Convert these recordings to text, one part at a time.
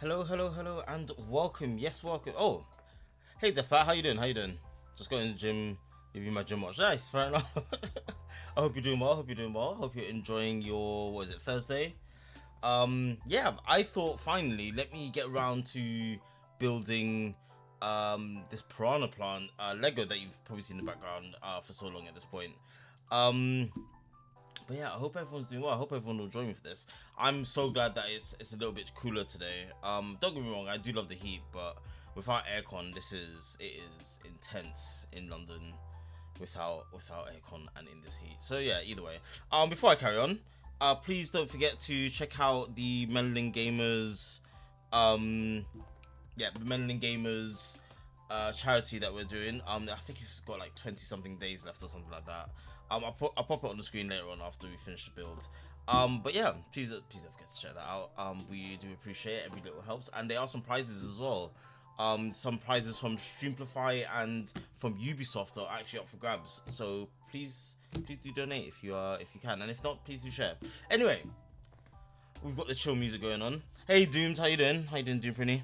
Hello, hello, hello, and welcome. Yes, welcome. Oh, hey, Defat, how you doing? How you doing? Just got in the gym. Give you my gym watch. Nice, fair enough. I hope you're doing well. Hope you're doing well. Hope you're enjoying your Thursday. Yeah, I thought finally let me get around to building this piranha plant Lego that you've probably seen in the background for so long at this point. Um, but yeah, I hope everyone's doing well. I hope everyone will join me for this. I'm so glad that it's a little bit cooler today. Don't get me wrong, I do love the heat, but without aircon, it is intense in London without aircon and in this heat. So yeah, either way. Before I carry on, please don't forget to check out the Menling Gamers charity that we're doing. I think it's got like 20 something days left or something like that. I'll pop it on the screen later on after we finish the build. But yeah, please don't forget to check that out. We do appreciate it. Every little helps, and there are some prizes as well. Some prizes from Streamplify and from Ubisoft are actually up for grabs. So please do donate if you can, and if not, please do share. Anyway, we've got the chill music going on. Hey Dooms, how you doing? How you doing, Doom Prinny?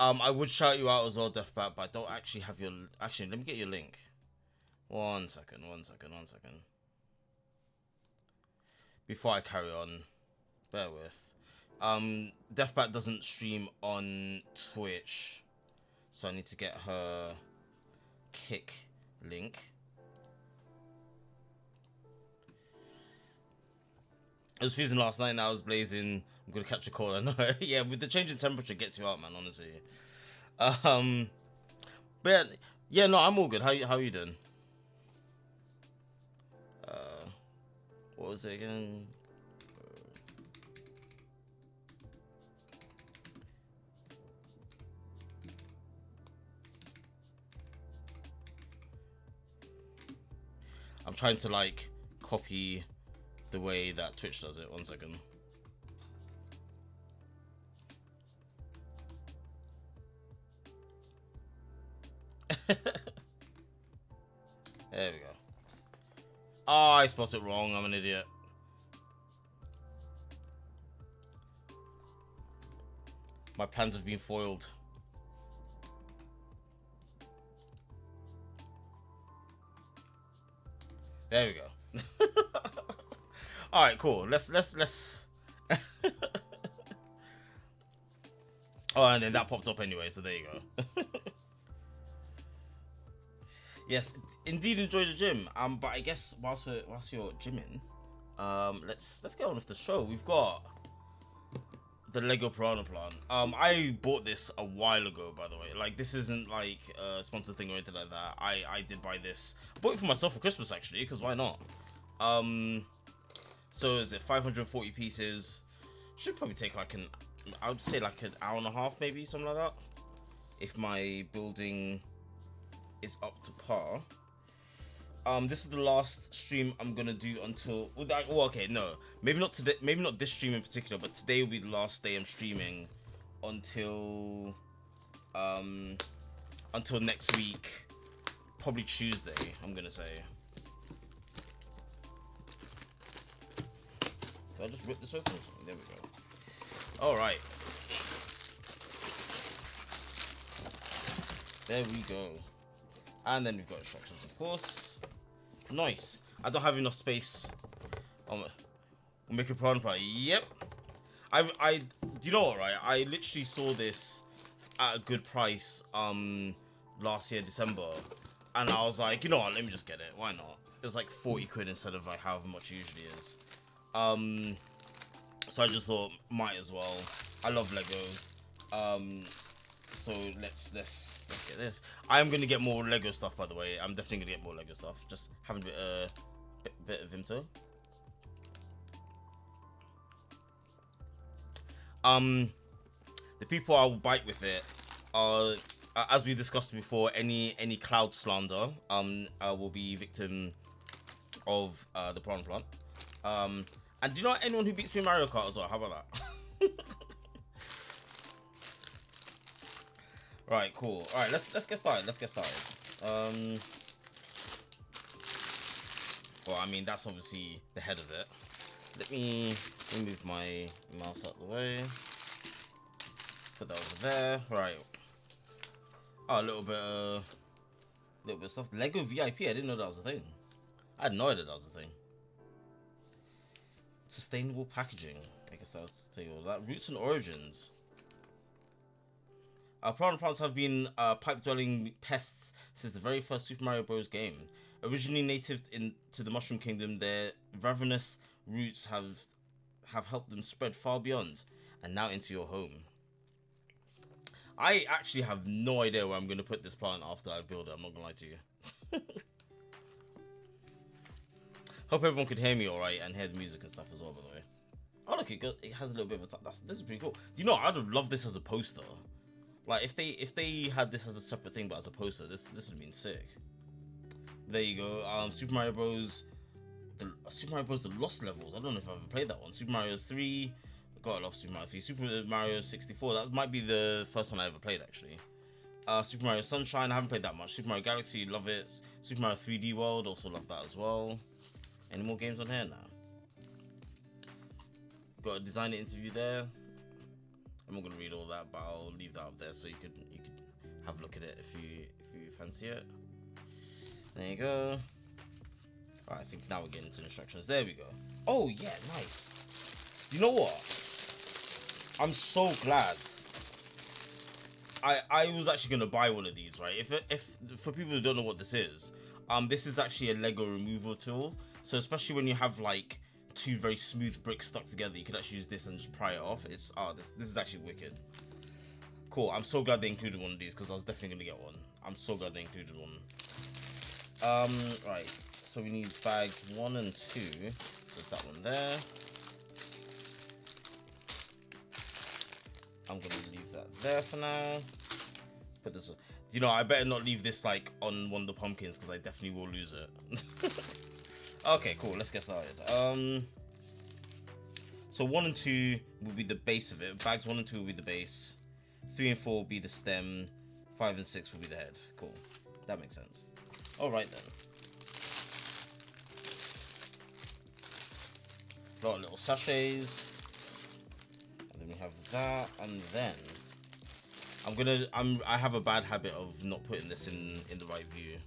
I would shout you out as well, Deathbat, but I don't actually have your. Actually, let me get your link. One second. Before I carry on, bear with. Deathbat doesn't stream on Twitch, so I need to get her Kick link. I was freezing last night and I was blazing. I'm gonna catch a cold. I know. Yeah, with the change in temperature, gets you out, man. Honestly. But yeah, no, I'm all good. How you doing? What was it again? I'm trying to like copy the way that Twitch does it. 1 second. There we go. Oh, I spelled it wrong. I'm an idiot. My plans have been foiled. There we go. All right, cool. Let's. Oh, and then that popped up anyway. So there you go. Yes, indeed, enjoy the gym. But I guess whilst you're gymming, let's get on with the show. We've got the Lego Piranha Plant. I bought this a while ago, by the way. Like, this isn't like a sponsored thing or anything like that. I did buy this. I bought it for myself for Christmas actually, because why not? So is it 540 pieces? Should probably take like I would say like an hour and a half, maybe something like that, if my building is up to par. This is the last stream I'm gonna do until okay, no, maybe not today, maybe not this stream in particular, but today will be the last day I'm streaming until next week, probably Tuesday, I'm gonna say. Did I just rip this open or something? There we go. All right, there we go. And then we've got instructions, of course. Nice. I don't have enough space. We'll make a piranha plant. Yep. I do you know what, right? I literally saw this at a good price last year, December. And I was like, you know what, let me just get it. Why not? It was like 40 quid instead of like however much it usually is. So I just thought, might as well. I love Lego. So let's get this. I'm gonna get more Lego stuff, by the way. I'm definitely gonna get more Lego stuff. Just having a bit of Vimto. The people I will bite with it are, as we discussed before, any cloud slander will be victim of the piranha plant. And do you know anyone who beats me in Mario Kart as well? How about that? Right, cool. All right, let's get started. Let's get started. Well, I mean that's obviously the head of it. Let me move my mouse out the way. Put that over there. Right. Oh, a little bit of stuff. Lego VIP. I didn't know that was a thing. I had no idea that was a thing. Sustainable packaging. I guess I'll tell you all that. Roots and origins. Piranha plants have been pipe-dwelling pests since the very first Super Mario Bros. Game. Originally native to the Mushroom Kingdom, their ravenous roots have helped them spread far beyond, and now into your home. I actually have no idea where I'm going to put this plant after I build it, I'm not going to lie to you. Hope everyone could hear me alright and hear the music and stuff as well, by the way. Oh look, it has a little bit of a... This is pretty cool. Do you know, I'd have loved this as a poster. Like, if they had this as a separate thing, but as a poster, this would have been sick. There you go. Super Mario Bros. The Lost Levels. I don't know if I've ever played that one. Super Mario 3. God, I love Super Mario 3. Super Mario 64. That might be the first one I ever played, actually. Super Mario Sunshine. I haven't played that much. Super Mario Galaxy. Love it. Super Mario 3D World. Also love that as well. Any more games on here now? Got a designer interview there. I'm not gonna read all that, but I'll leave that up there so you could have a look at it if you fancy it. There you go. Alright, I think now we're getting into instructions. There we go. Oh yeah, nice. You know what? I'm so glad. I was actually gonna buy one of these, right? If for people who don't know what this is actually a Lego removal tool. So especially when you have like two very smooth bricks stuck together, you could actually use this and just pry it off. It's this is actually wicked. Cool. I'm so glad they included one of these because I was definitely gonna get one. I'm so glad they included one. Right. So we need bags 1 and 2. So it's that one there. I'm gonna leave that there for now. Put this. You know, I better not leave this like on one of the pumpkins because I definitely will lose it. Okay, cool. Let's get started. So 1 and 2 will be the base of it. Bags 1 and 2 will be the base. 3 and 4 will be the stem. 5 and 6 will be the head. Cool. That makes sense. All right then. A lot of little sachets. And then we have that, and then I have a bad habit of not putting this in the right view.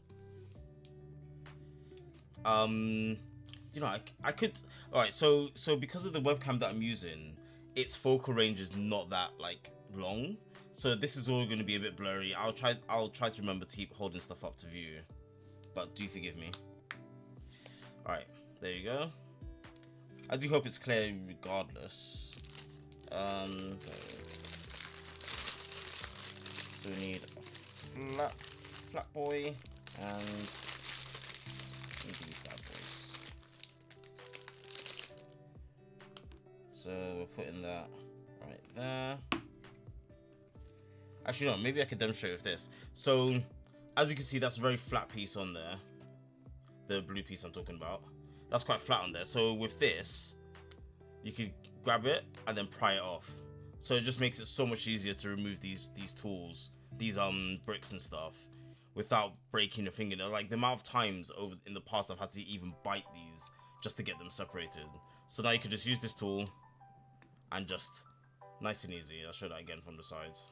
You know, I could. All right, so because of the webcam that I'm using, its focal range is not that like long, so this is all going to be a bit blurry. I'll try to remember to keep holding stuff up to view, but do forgive me. All right, there you go. I do hope it's clear regardless. So we need a flat boy and these bad boys. So we're putting that right there. Actually, no, maybe I could demonstrate with this. So as you can see, that's a very flat piece on there. The blue piece I'm talking about. That's quite flat on there. So with this, you could grab it and then pry it off. So it just makes it so much easier to remove these tools, these bricks and stuff, without breaking your fingernail. Like the amount of times over in the past I've had to even bite these just to get them separated. So now you could just use this tool and just nice and easy. I'll show that again from the sides.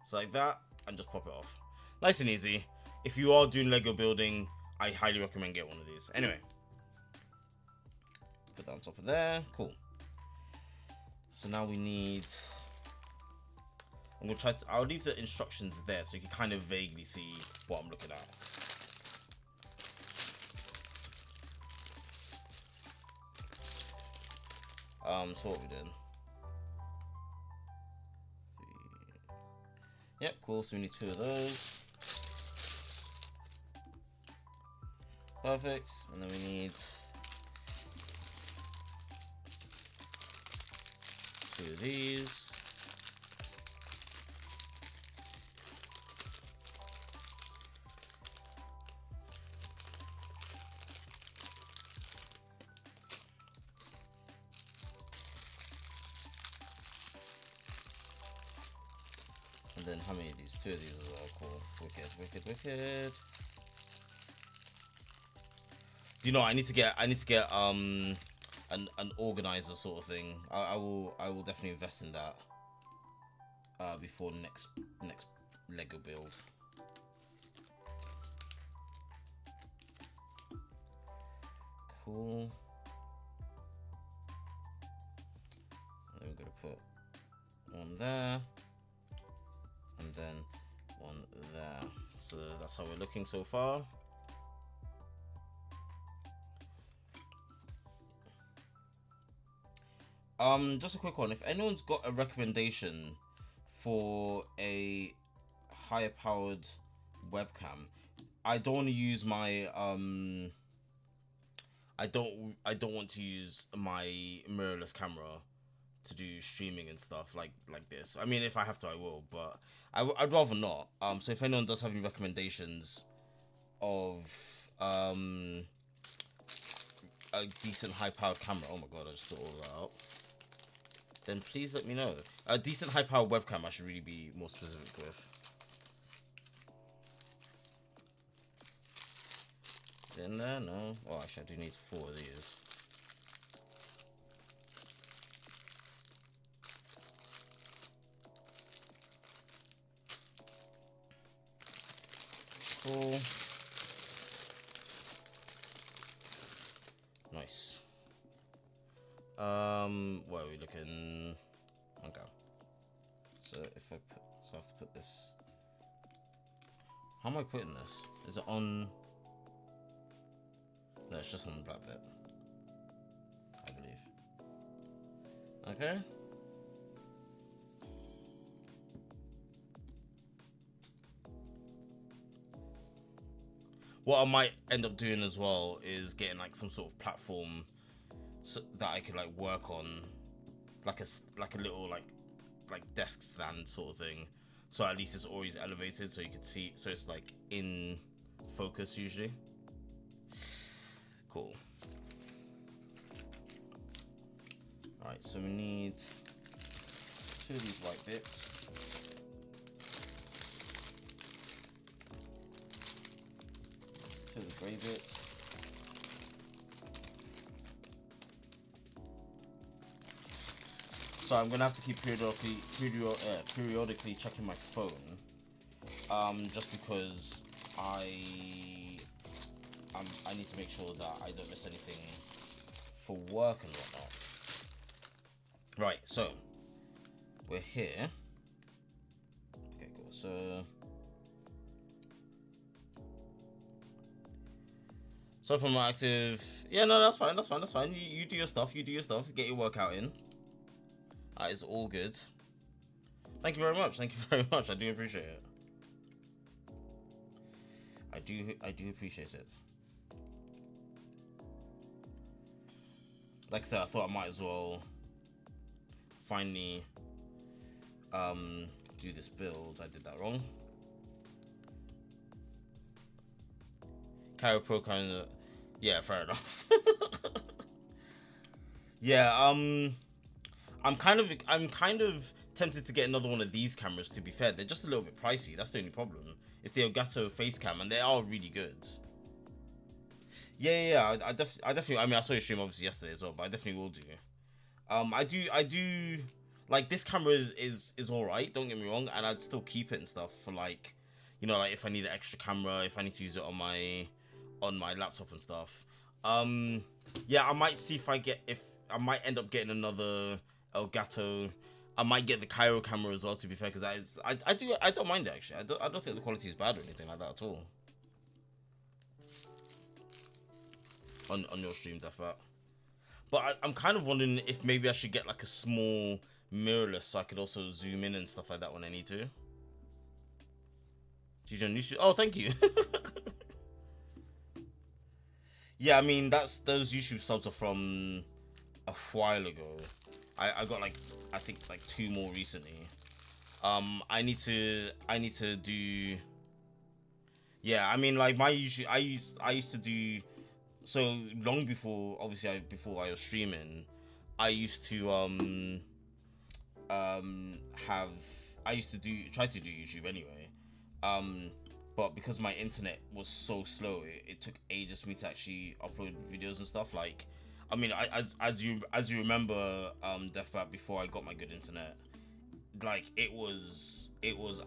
So like that, and just pop it off. Nice and easy. If you are doing Lego building, I highly recommend get one of these. Anyway, put that on top of there. Cool. So now we need. I'm gonna try to. I'll leave the instructions there so you can kind of vaguely see what I'm looking at. So what we're doing. Yep, cool. So we need 2 of those. Perfect. And then we need 2 of these. And then how many of these? 2 of these as well. Cool. Wicked. You know, I need to get an organizer sort of thing. I will definitely invest in that before next Lego build. Cool. And I'm gonna put one there, and then one there. So that's how we're looking so far. Just a quick one. If anyone's got a recommendation for a higher powered webcam, I don't want to use my I don't want to use my mirrorless camera to do streaming and stuff like this. I mean, if I have to, I will, but I'd rather not. So if anyone does have any recommendations of a decent high-powered camera, oh my god, I just thought all that out, then please let me know. A decent high-powered webcam I should really be more specific with. In there? No. Oh, actually, I do need 4 of these. Cool. Nice. Where are we looking? Okay. So if I put, so I have to put this. How am I putting this? Is it on? No, it's just on the black bit, I believe. Okay. What I might end up doing as well is getting like some sort of platform so that I could like work on, like a little like desk stand sort of thing. So at least it's always elevated, so you can see. So it's like in focus usually. Cool. All right, so we need 2 of these white bits. To the grey bits. So I'm gonna have to keep periodically checking my phone, just because I need to make sure that I don't miss anything for work and whatnot. Right, so we're here. Okay, cool. So from my active, yeah, no, that's fine. You do your stuff. Get your workout in. It's all good. Thank you very much. I do appreciate it. I do appreciate it. Like I said, I thought I might as well finally do this build. I did that wrong. Cairo Pro kind of, yeah, fair enough. Yeah, I'm kind of tempted to get another one of these cameras. To be fair, they're just a little bit pricey. That's the only problem. It's the Elgato face cam, and they are really good. Yeah. I definitely. I mean, I saw your stream obviously yesterday as well, but I definitely will do. I do like this camera is all right. Don't get me wrong, and I'd still keep it and stuff for like, you know, like if I need an extra camera, if I need to use it on my laptop and stuff. Yeah, I might see if I might end up getting another Elgato. I might get the Cairo camera as well, to be fair, because I don't mind it actually. I don't think the quality is bad or anything like that at all. On your stream, Deathbat. But I'm kind of wondering if maybe I should get like a small mirrorless so I could also zoom in and stuff like that when I need to. Oh, thank you. Yeah, I mean those YouTube subs are from a while ago. I got like I think like 2 more recently. I need to do. Yeah, I mean like my YouTube. I used to do. So long before, obviously, before I was streaming, I used to have I used to try to do YouTube anyway. But because my internet was so slow, it took ages for me to actually upload videos and stuff. Like, I mean, as you remember, Deathbat, before I got my good internet, like it was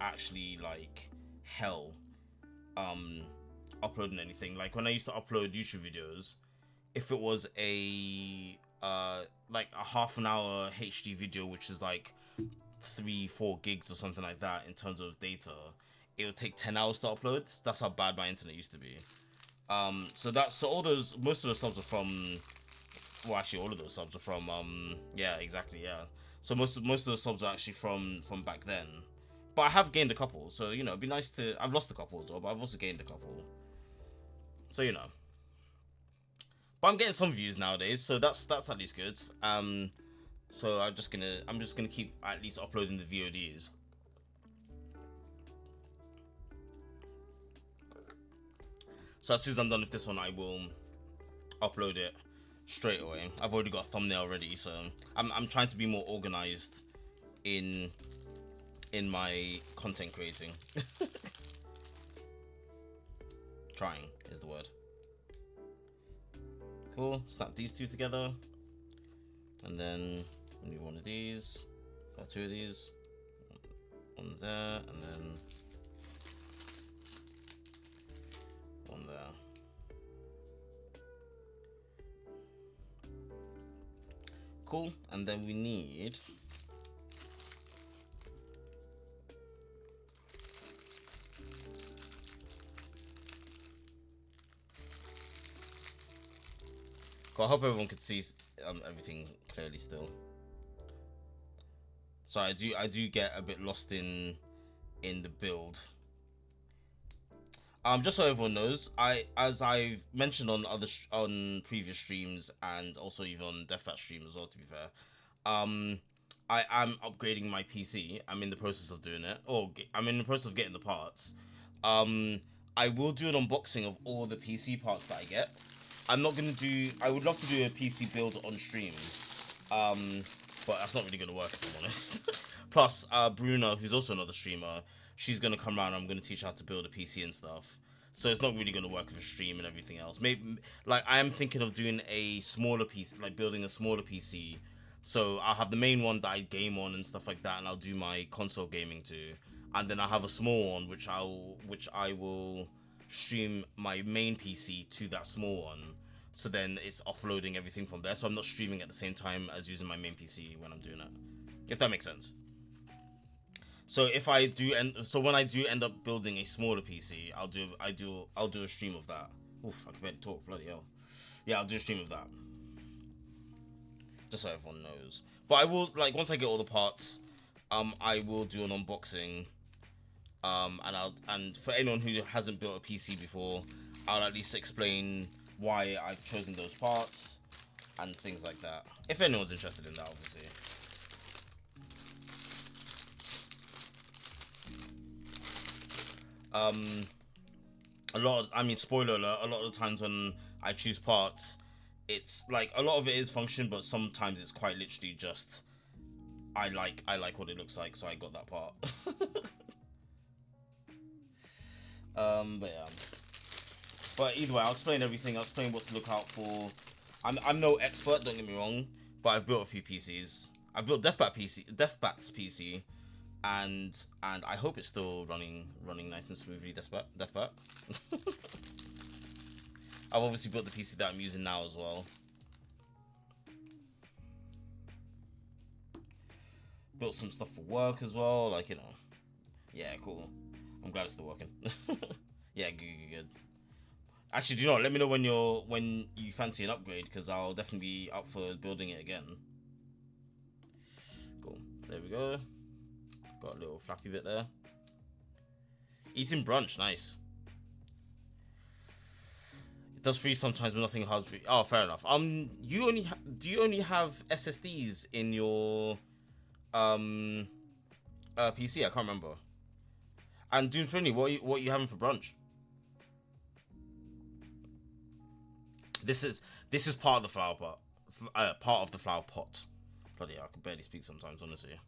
actually like hell, uploading anything. Like when I used to upload YouTube videos, if it was a like a half an hour HD video, which is like 3-4 gigs or something like that in terms of data, it would take 10 hours to upload. That's how bad my internet used to be. So all those, most of the subs are from, well, actually all of those subs are from yeah, exactly, yeah. So most of the subs are actually from back then. But I have gained a couple, so you know, it'd be nice to, I've lost a couple as well, but I've also gained a couple. So you know. But I'm getting some views nowadays, so that's at least good. So I'm just gonna keep at least uploading the VODs. So as soon as I'm done with this one, I will upload it straight away. I've already got a thumbnail already, so I'm trying to be more organized in my content creating. Trying is the word. Cool. Snap these two together, and then we need one of these. Got two of these. One there, and then one there. Cool. And then we need I hope everyone could see everything clearly still. So I do get a bit lost in the build. Just so everyone knows, as I've mentioned on previous streams and also even on Deathbat stream as well, to be fair, I am upgrading my PC. I'm in the process of doing it, or I'm in the process of getting the parts. I will do an unboxing of all the PC parts that I get. I'm not gonna do. I would love to do a PC build on stream, but that's not really gonna work if I'm honest. Plus, Bruna, who's also another streamer, she's gonna come around. I'm gonna teach her how to build a PC and stuff. So it's not really gonna work for stream and everything else. Maybe like I am thinking of doing a smaller PC, like building a smaller PC. So I'll have the main one that I game on and stuff like that, and I'll do my console gaming too. And then I'll have a small one which I will stream my main PC to that small one, so then it's offloading everything from there, so I'm not streaming at the same time as using my main PC when I'm doing it, if that makes sense. So if I do when I do end up building a smaller PC, I'll do a stream of that. Oof, I can barely talk, bloody hell. Yeah, I'll do a stream of that, just so everyone knows. But I will, like, once I get all the parts, I will do an unboxing. And for anyone who hasn't built a PC before, I'll at least explain why I've chosen those parts and things like that. If anyone's interested in that, obviously. Spoiler alert, a lot of the times when I choose parts, it's like a lot of it is function, but sometimes it's quite literally just I like what it looks like, so I got that part. But yeah. But either way, I'll explain everything. I'll explain what to look out for. I'm no expert, don't get me wrong, but I've built a few PCs. I've built Deathbat's PC, and I hope it's still running nice and smoothly. Deathbat. I've obviously built the PC that I'm using now as well. Built some stuff for work as well, like, you know. Yeah, cool. I'm glad it's still working. Yeah, good. Actually, do you know what? Let me know when you fancy an upgrade, because I'll definitely be up for building it again. Cool. There we go. Got a little flappy bit there. Eating brunch, nice. It does freeze sometimes, but nothing hard free. Oh, fair enough. Do you only have SSDs in your PC? I can't remember. And Doom Friendly, what are you having for brunch? This is part of the flower pot. Part of the flower pot. Bloody hell, I can barely speak sometimes, honestly.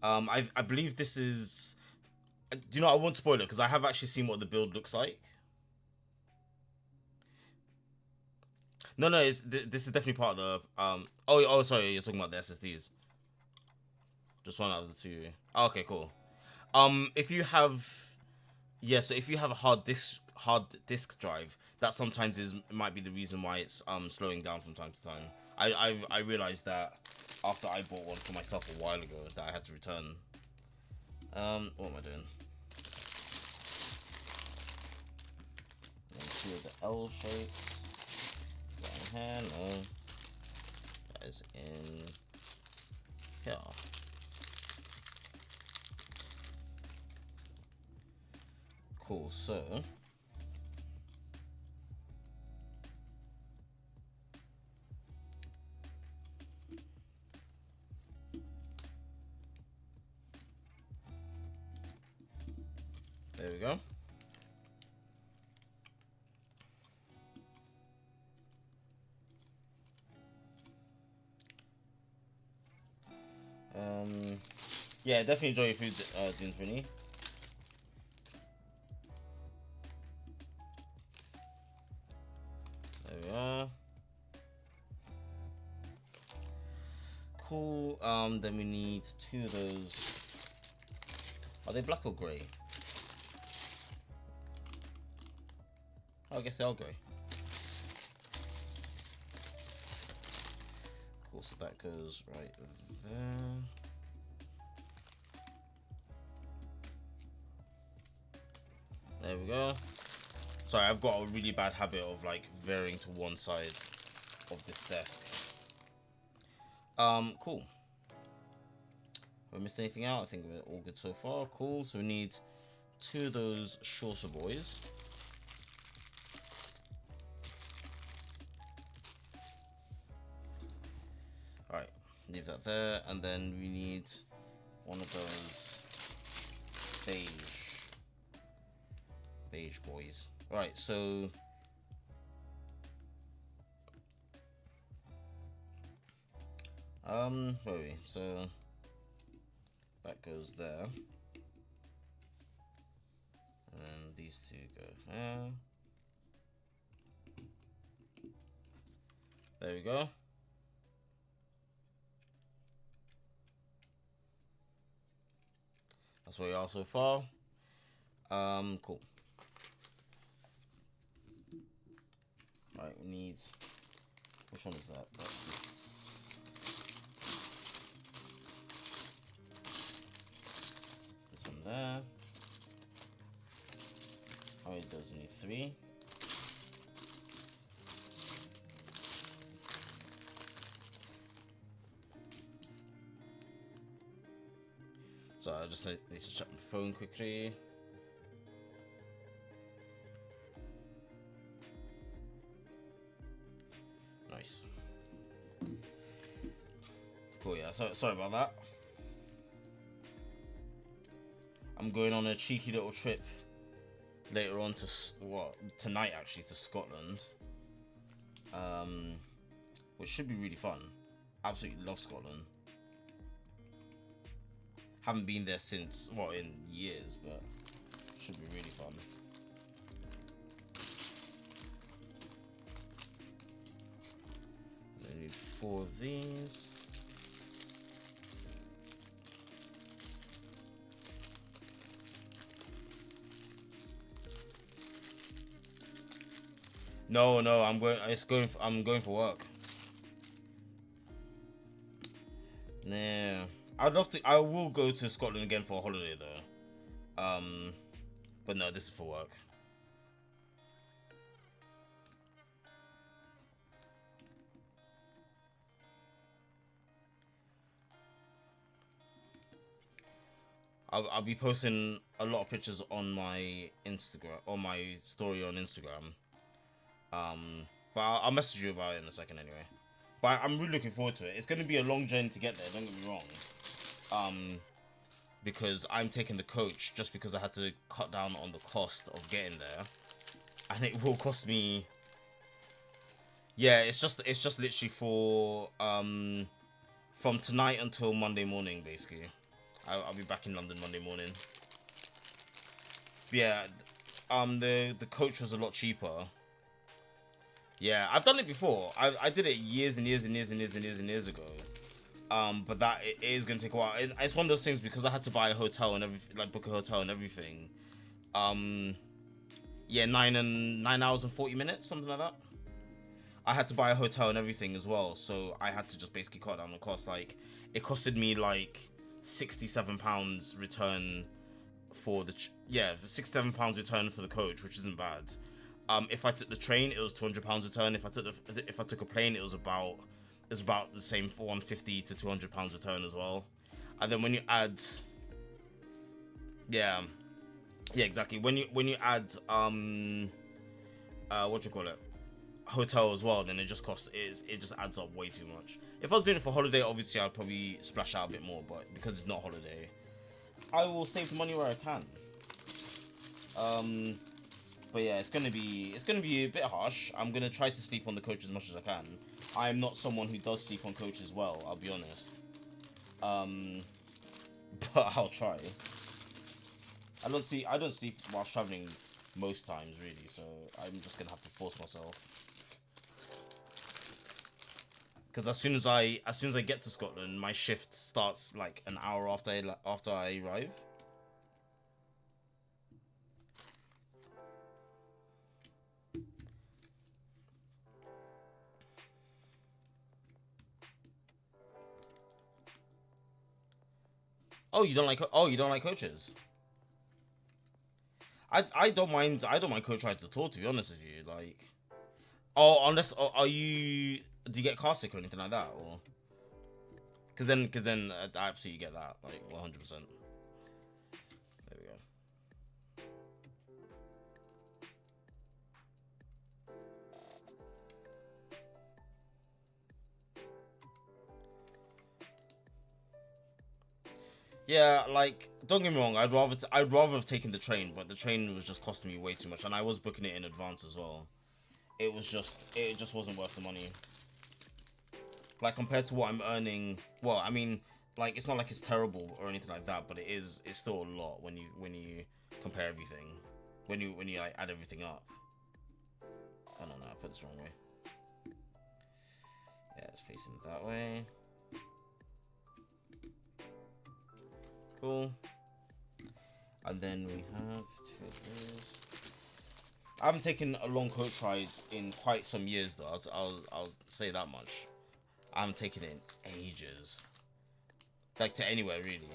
I believe this is. Do you know? I won't spoil it because I have actually seen what the build looks like. No, no, this is definitely part of the Oh, sorry, you're talking about the SSDs. Just one out of the two. Oh, okay, cool. If you have, yeah, so if you have a hard disk drive, that sometimes might be the reason why it's slowing down from time to time. I realized that after I bought one for myself a while ago that I had to return. What am I doing? Two of the L shapes. Right here, no. That is in here. Cool, so there we go. Yeah, definitely enjoy your food, Dinsmini. There we are. Cool. Then we need two of those. Are they black or grey? Oh, I guess they are grey. Cool, so that goes right there. There we go. Sorry, I've got a really bad habit of like veering to one side of this desk. Cool. Have I missed anything out? I think we're all good so far. Cool. So we need two of those shorter boys. Alright, leave that there, and then we need one of those beige boys. Right, so where are we? So that goes there, and these two go there. There we go. That's where we are so far. Cool. Right, we need. Which one is that? That's this one there. How many does we need? 3. So I just need to check my phone quickly. Nice. Cool, yeah, so sorry about that. I'm going on a cheeky little trip later on to tonight actually, to Scotland. Which should be really fun. Absolutely love Scotland. Haven't been there since, well, in years, but should be really fun. I need 4 of these. No, I'm going for work. Nah. I'd love to. I will go to Scotland again for a holiday though. But no, this is for work. I'll be posting a lot of pictures on my Instagram, on my story on Instagram. But I'll message you about it in a second anyway. But I'm really looking forward to it. It's going to be a long journey to get there, don't get me wrong. Because I'm taking the coach just because I had to cut down on the cost of getting there. And it will cost me... Yeah, it's just literally for... from tonight until Monday morning, basically. I'll be back in London Monday morning. But yeah, the coach was a lot cheaper. Yeah, I've done it before. I did it years and years and years and years and years and years ago. But that it is gonna take a while. It's one of those things because I had to buy a hotel and everything, like book a hotel and everything. Yeah, 9 hours and 40 minutes, something like that. I had to buy a hotel and everything as well, so I had to just basically cut down the cost. Like, it costed me like £67 return for the for £67 return for the coach, which isn't bad. If I took the train, it was £200 return. If I took a plane, it was about the same for £150 to £200 return as well. And then when you add, yeah, exactly. When you add what you call it, hotel as well, then it just adds up way too much. If I was doing it for holiday, obviously I'd probably splash out a bit more, but because it's not holiday, I will save the money where I can. But yeah, it's gonna be a bit harsh. I'm gonna try to sleep on the coach as much as I can. I'm not someone who does sleep on coaches well, I'll be honest. But I'll try. I don't sleep while traveling most times really, so I'm just gonna have to force myself. Because as soon as I get to Scotland, my shift starts like an hour after I arrive. Oh, you don't like coaches? I don't mind coach rides at all, to be honest with you. Like, unless do you get car sick or anything like that, or because then I absolutely get that, like 100%. There we go. Yeah, like, don't get me wrong, I'd rather have taken the train, but the train was just costing me way too much, and I was booking it in advance as well. It just wasn't worth the money. Like, compared to what I'm earning, well, I mean, like, it's not like it's terrible or anything like that, but it's still a lot when you compare everything, when you like add everything up. I don't know, I put this the wrong way. Yeah, it's facing that way. Cool. And then we have I haven't taken a long coach ride in quite some years though. I'll say that much. I haven't taken it in ages. Like, to anywhere really.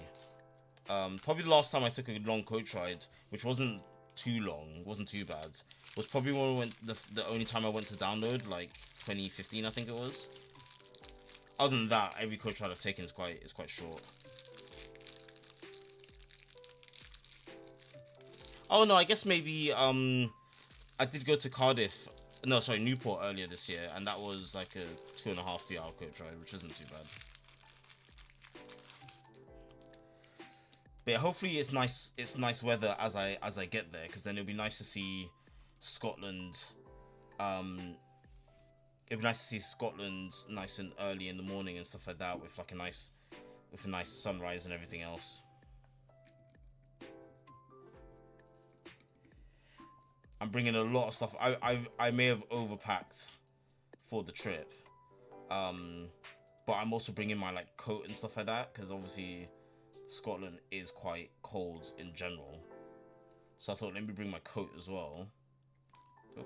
Probably the last time I took a long coach ride, which wasn't too long, wasn't too bad, was probably when we went the only time I went to download, like 2015 I think it was. Other than that, every coach ride I've taken is quite short. Oh no, I guess maybe I did go to Cardiff, no sorry, Newport earlier this year, and that was like a 2.5 3 hour coach ride, which isn't too bad. But yeah, hopefully it's nice weather as I get there, because then it'll be nice to see Scotland. It'd be nice to see Scotland nice and early in the morning and stuff like that, with like a nice sunrise and everything else. I'm bringing a lot of stuff. I may have overpacked for the trip, but I'm also bringing my like coat and stuff like that, because obviously Scotland is quite cold in general. So I thought, let me bring my coat as well. Oh.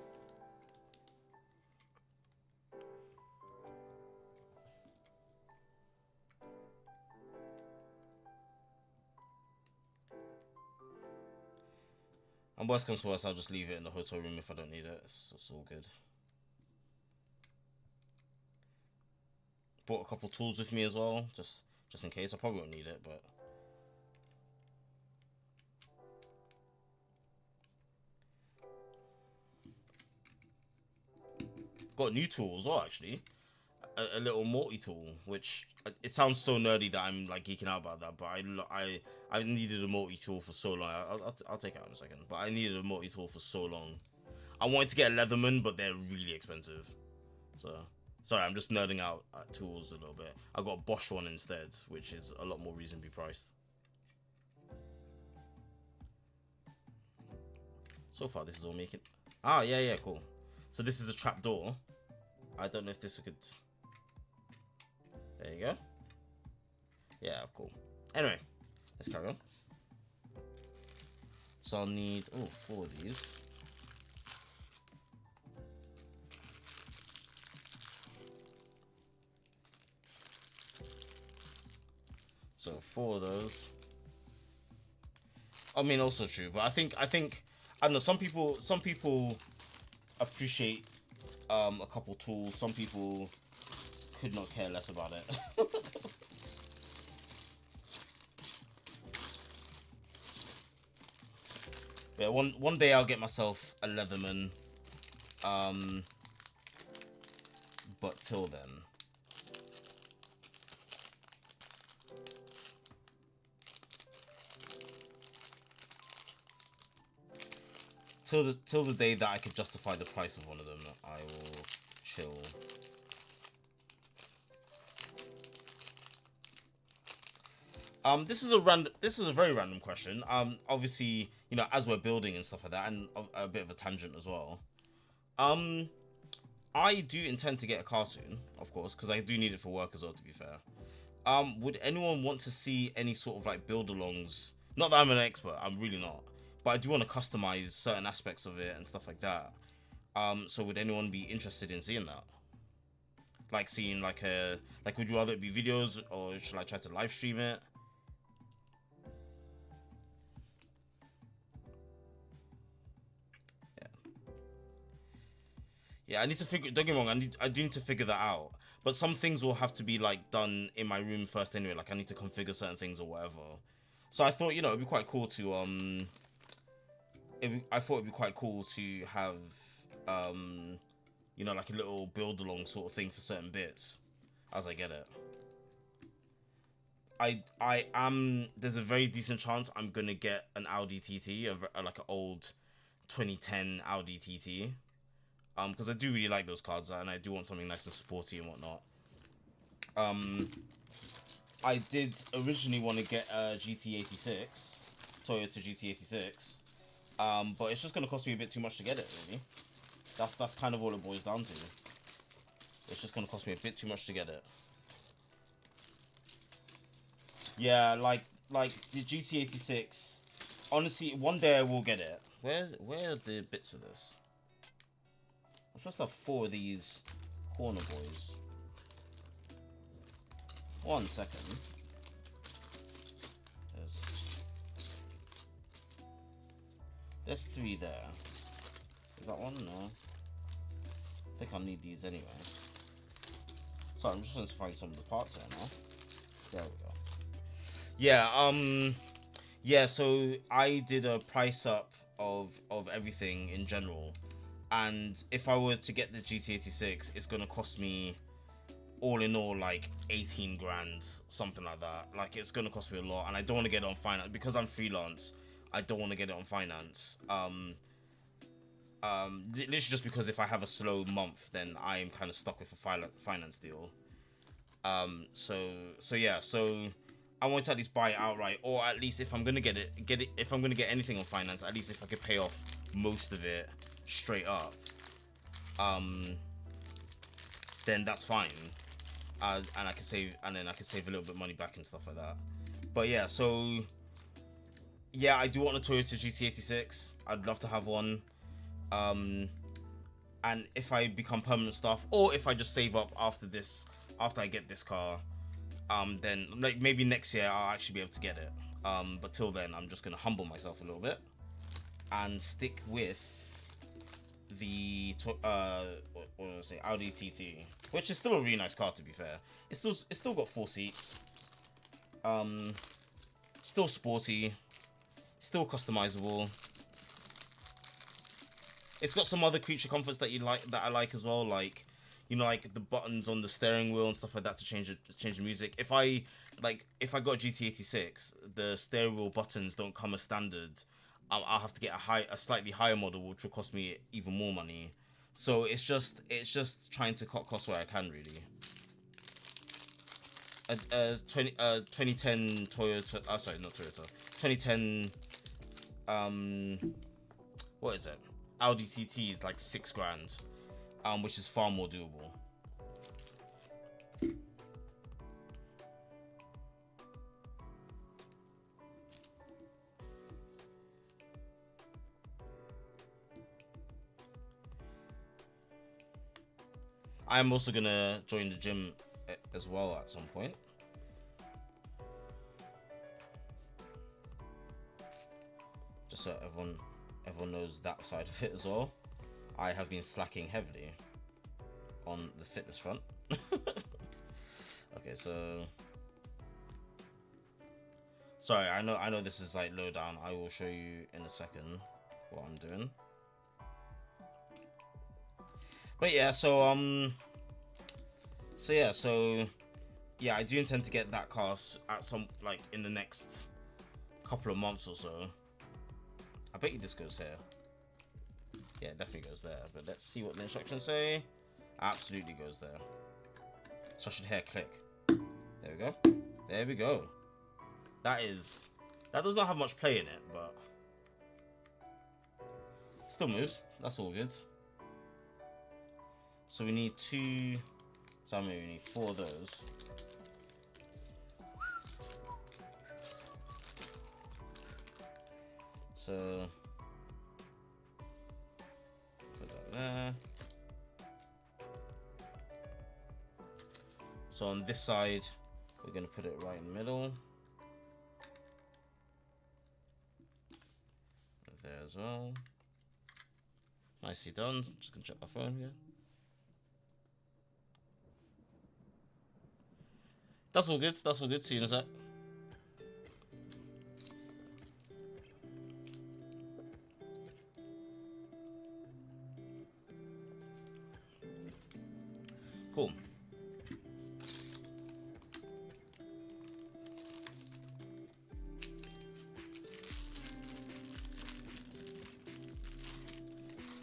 And worst comes to worst, I'll just leave it in the hotel room if I don't need it. It's all good. Brought a couple tools with me as well, just in case. I probably won't need it, but got a new tool as well, actually. A little multi-tool, which it sounds so nerdy that I'm like geeking out about that, but I needed a multi-tool for so long. I'll take it out in a second, but I needed a multi-tool for so long. I wanted to get a Leatherman, but they're really expensive. So sorry, I'm just nerding out at tools a little bit. I got a Bosch one instead, which is a lot more reasonably priced. So far, this is all making. Ah, yeah, cool. So this is a trap door. I don't know if this could. There you go. Yeah, cool. Anyway, let's carry on. So I'll need 4 of these. So 4 of those. I mean, also true, but I think I don't know. Some people appreciate a couple tools. Some people could not care less about it. Yeah, one day I'll get myself a Leatherman. But till then. Till the day that I could justify the price of one of them, I will chill. This is a very random question. Obviously, you know, as we're building and stuff like that, and a bit of a tangent as well. I do intend to get a car soon, of course, because I do need it for work as well, to be fair. Would anyone want to see any sort of like build-alongs? Not that I'm an expert, I'm really not. But I do want to customize certain aspects of it and stuff like that. So would anyone be interested in seeing that? Like seeing like would you rather it be videos or should I try to live stream it? Yeah, I need to figure. Don't get me wrong. I do need to figure that out. But some things will have to be like done in my room first anyway. Like I need to configure certain things or whatever. So I thought, you know, it'd be quite cool to I thought it'd be quite cool to have you know, like a little build along sort of thing for certain bits as I get it. I am. There's a very decent chance I'm gonna get an Audi TT, like an old 2010 Audi TT. Because I do really like those cards, and I do want something nice and sporty and whatnot. I did originally want to get a GT86, Toyota GT86, but it's just gonna cost me a bit too much to get it. Really, that's kind of all it boils down to. It's just gonna cost me a bit too much to get it. Yeah, like the GT86. Honestly, one day I will get it. Where are the bits for this? I'm supposed to have 4 of these corner boys. 1 second. There's 3 there. Is that one? No. I think I'll need these anyway. Sorry, I'm just going to find some of the parts there now. There we go. Yeah, yeah, so I did a price up of everything in general. And if I were to get the GT86, it's gonna cost me, all in all, like 18 grand, something like that. Like, it's gonna cost me a lot, and I don't want to get it on finance because I'm freelance. I don't want to get it on finance. Literally just because if I have a slow month, then I am kind of stuck with a finance deal. So yeah. So I want to at least buy it outright, or at least if I'm gonna get it. If I'm gonna get anything on finance, at least if I could pay off most of it straight up, then that's fine, and I can save, and then I can save a little bit of money back and stuff like that. But yeah, so yeah, I do want a Toyota GT86. I'd love to have one, and if I become permanent staff, or if I just save up after I get this car, then like maybe next year I'll actually be able to get it. But till then, I'm just gonna humble myself a little bit and stick with the Audi TT, which is still a really nice car, to be fair. It's still got 4 seats, still sporty, still customizable. It's got some other creature comforts that I like as well, like, you know, like the buttons on the steering wheel and stuff like that to change the music. If I got GT86, the steering wheel buttons don't come as standard. I'll have to get a slightly higher model, which will cost me even more money. So it's just trying to cut costs where I can, really. 2010 Toyota. Sorry, not Toyota. 2010 what is it? Audi TT is like 6 grand, which is far more doable. I'm also gonna join the gym as well at some point. Just so everyone knows that side of it as well. I have been slacking heavily on the fitness front. Okay, so sorry, I know this is like low down. I will show you in a second what I'm doing. But yeah, so yeah, I do intend to get that car at some, like, in the next couple of months or so. I bet you this goes here. Yeah, it definitely goes there. But let's see what the instructions say. Absolutely goes there. So I should hear click. There we go. There we go. That does not have much play in it, but still moves. That's all good. So we need 2. So I mean, we need 4 of those. So put that there. So on this side, we're going to put it right in the middle. There as well. Nicely done. Just going to check my phone here. That's all good. That's all good. See you in a sec. Cool.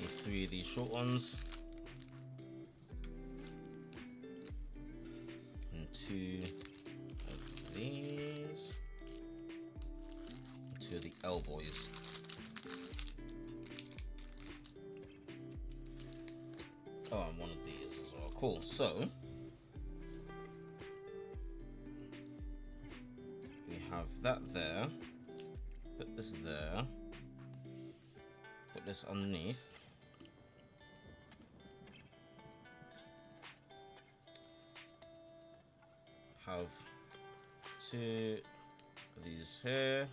Need 3 of these short ones. And 2 of these. And 2 of the L boys. Oh, and 1 of these as well. Cool. So we have that there. Put this there. Put this underneath. Have 2 of these here.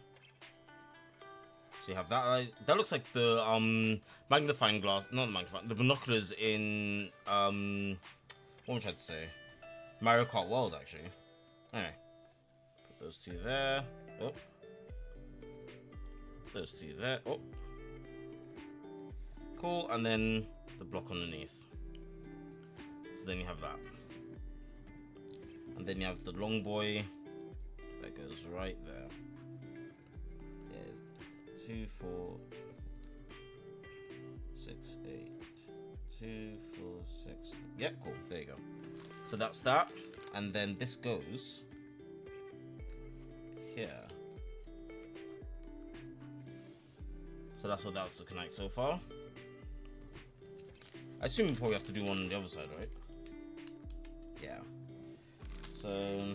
So you have that. That looks like the magnifying glass, not the magnifying, the binoculars in what am I trying to say? Mario Kart World, actually. Anyway, put those 2 there. Oh, those 2 there. Oh, cool. And then the block underneath. So then you have that. And then you have the long boy that goes right there. There's 2, 4, 6, 8. 2, 4, 6. Yep, cool. There you go. So that's that. And then this goes here. So that's what that's looking like so far. I assume we probably have to do one on the other side, right? Yeah. So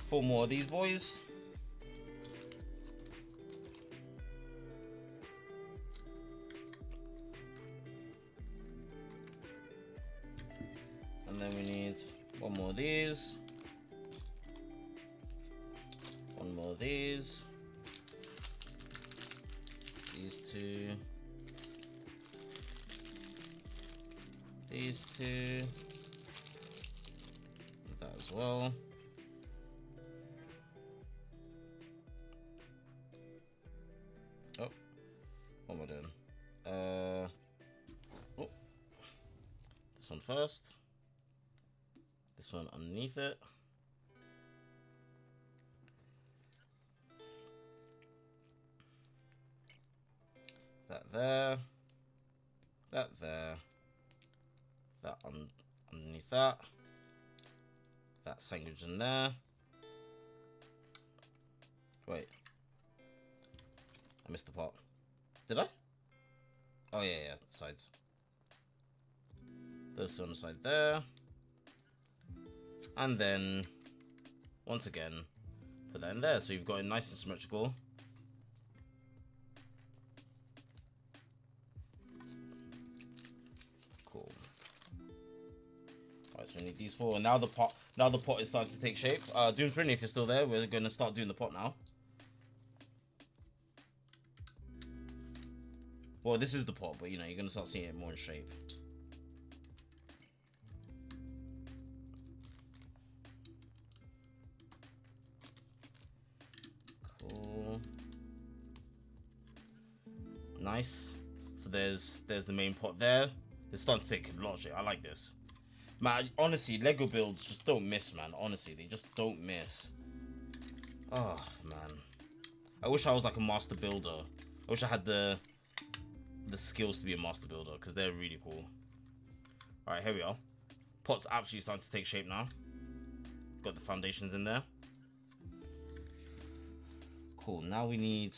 four more of these boys. And then we need 1 more of these. 1 more of these. These 2. These 2. That as well. Oh, what am I doing? Oh, this one first. This one underneath it. That there. That there. That underneath that. That sandwich in there. Wait. I missed the pot. Did I? Oh, yeah, sides. Those two on the side there. And then, once again, put that in there. So you've got it nice and symmetrical. Cool. Alright, so we need these four. And now the pot is starting to take shape. Doom Prinny, if you're still there, we're going to start doing the pot now. Well, this is the pot, but you know, you're going to start seeing it more in shape. Cool. Nice. So there's the main pot there. It's starting to take a lot of shape. I like this. Man, honestly, Lego builds just don't miss, man. Honestly, they just don't miss. Oh, man. I wish I was like a master builder. I wish I had the skills to be a master builder, because they're really cool. Alright, here we are. Pot's absolutely starting to take shape now. Got the foundations in there. Cool, now we need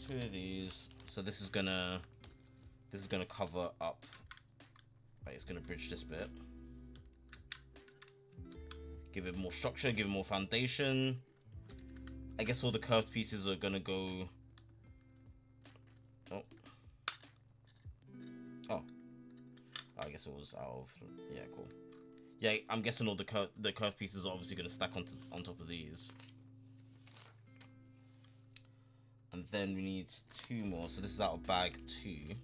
2 of these. So this is gonna cover up. Right, it's gonna bridge this bit. Give it more structure, give it more foundation. I guess all the curved pieces are gonna go. Oh, I guess it was out of. Yeah, cool. Yeah, I'm guessing all the curved pieces are obviously gonna stack on top of these. And then we need 2 more. So this is out of bag 2.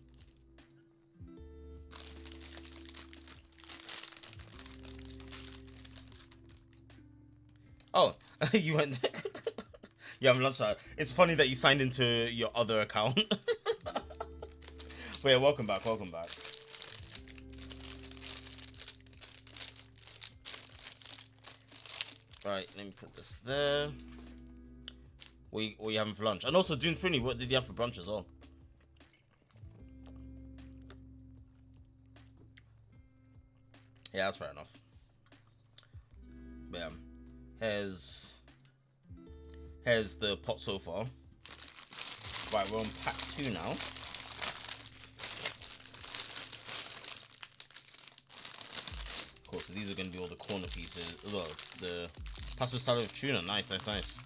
Oh, you went. Yeah, I'm lunchtime. It's funny that you signed into your other account. But yeah, welcome back. Welcome back. Right, let me put this there. What you having for lunch? And also, Doom Prinny, what did you have for brunch as well? Yeah, that's fair enough. But yeah, here's the pot so far. Right, we're on pack 2 now. Cool, so these are going to be all the corner pieces. Well, the pasta salad with tuna. Nice, nice, nice.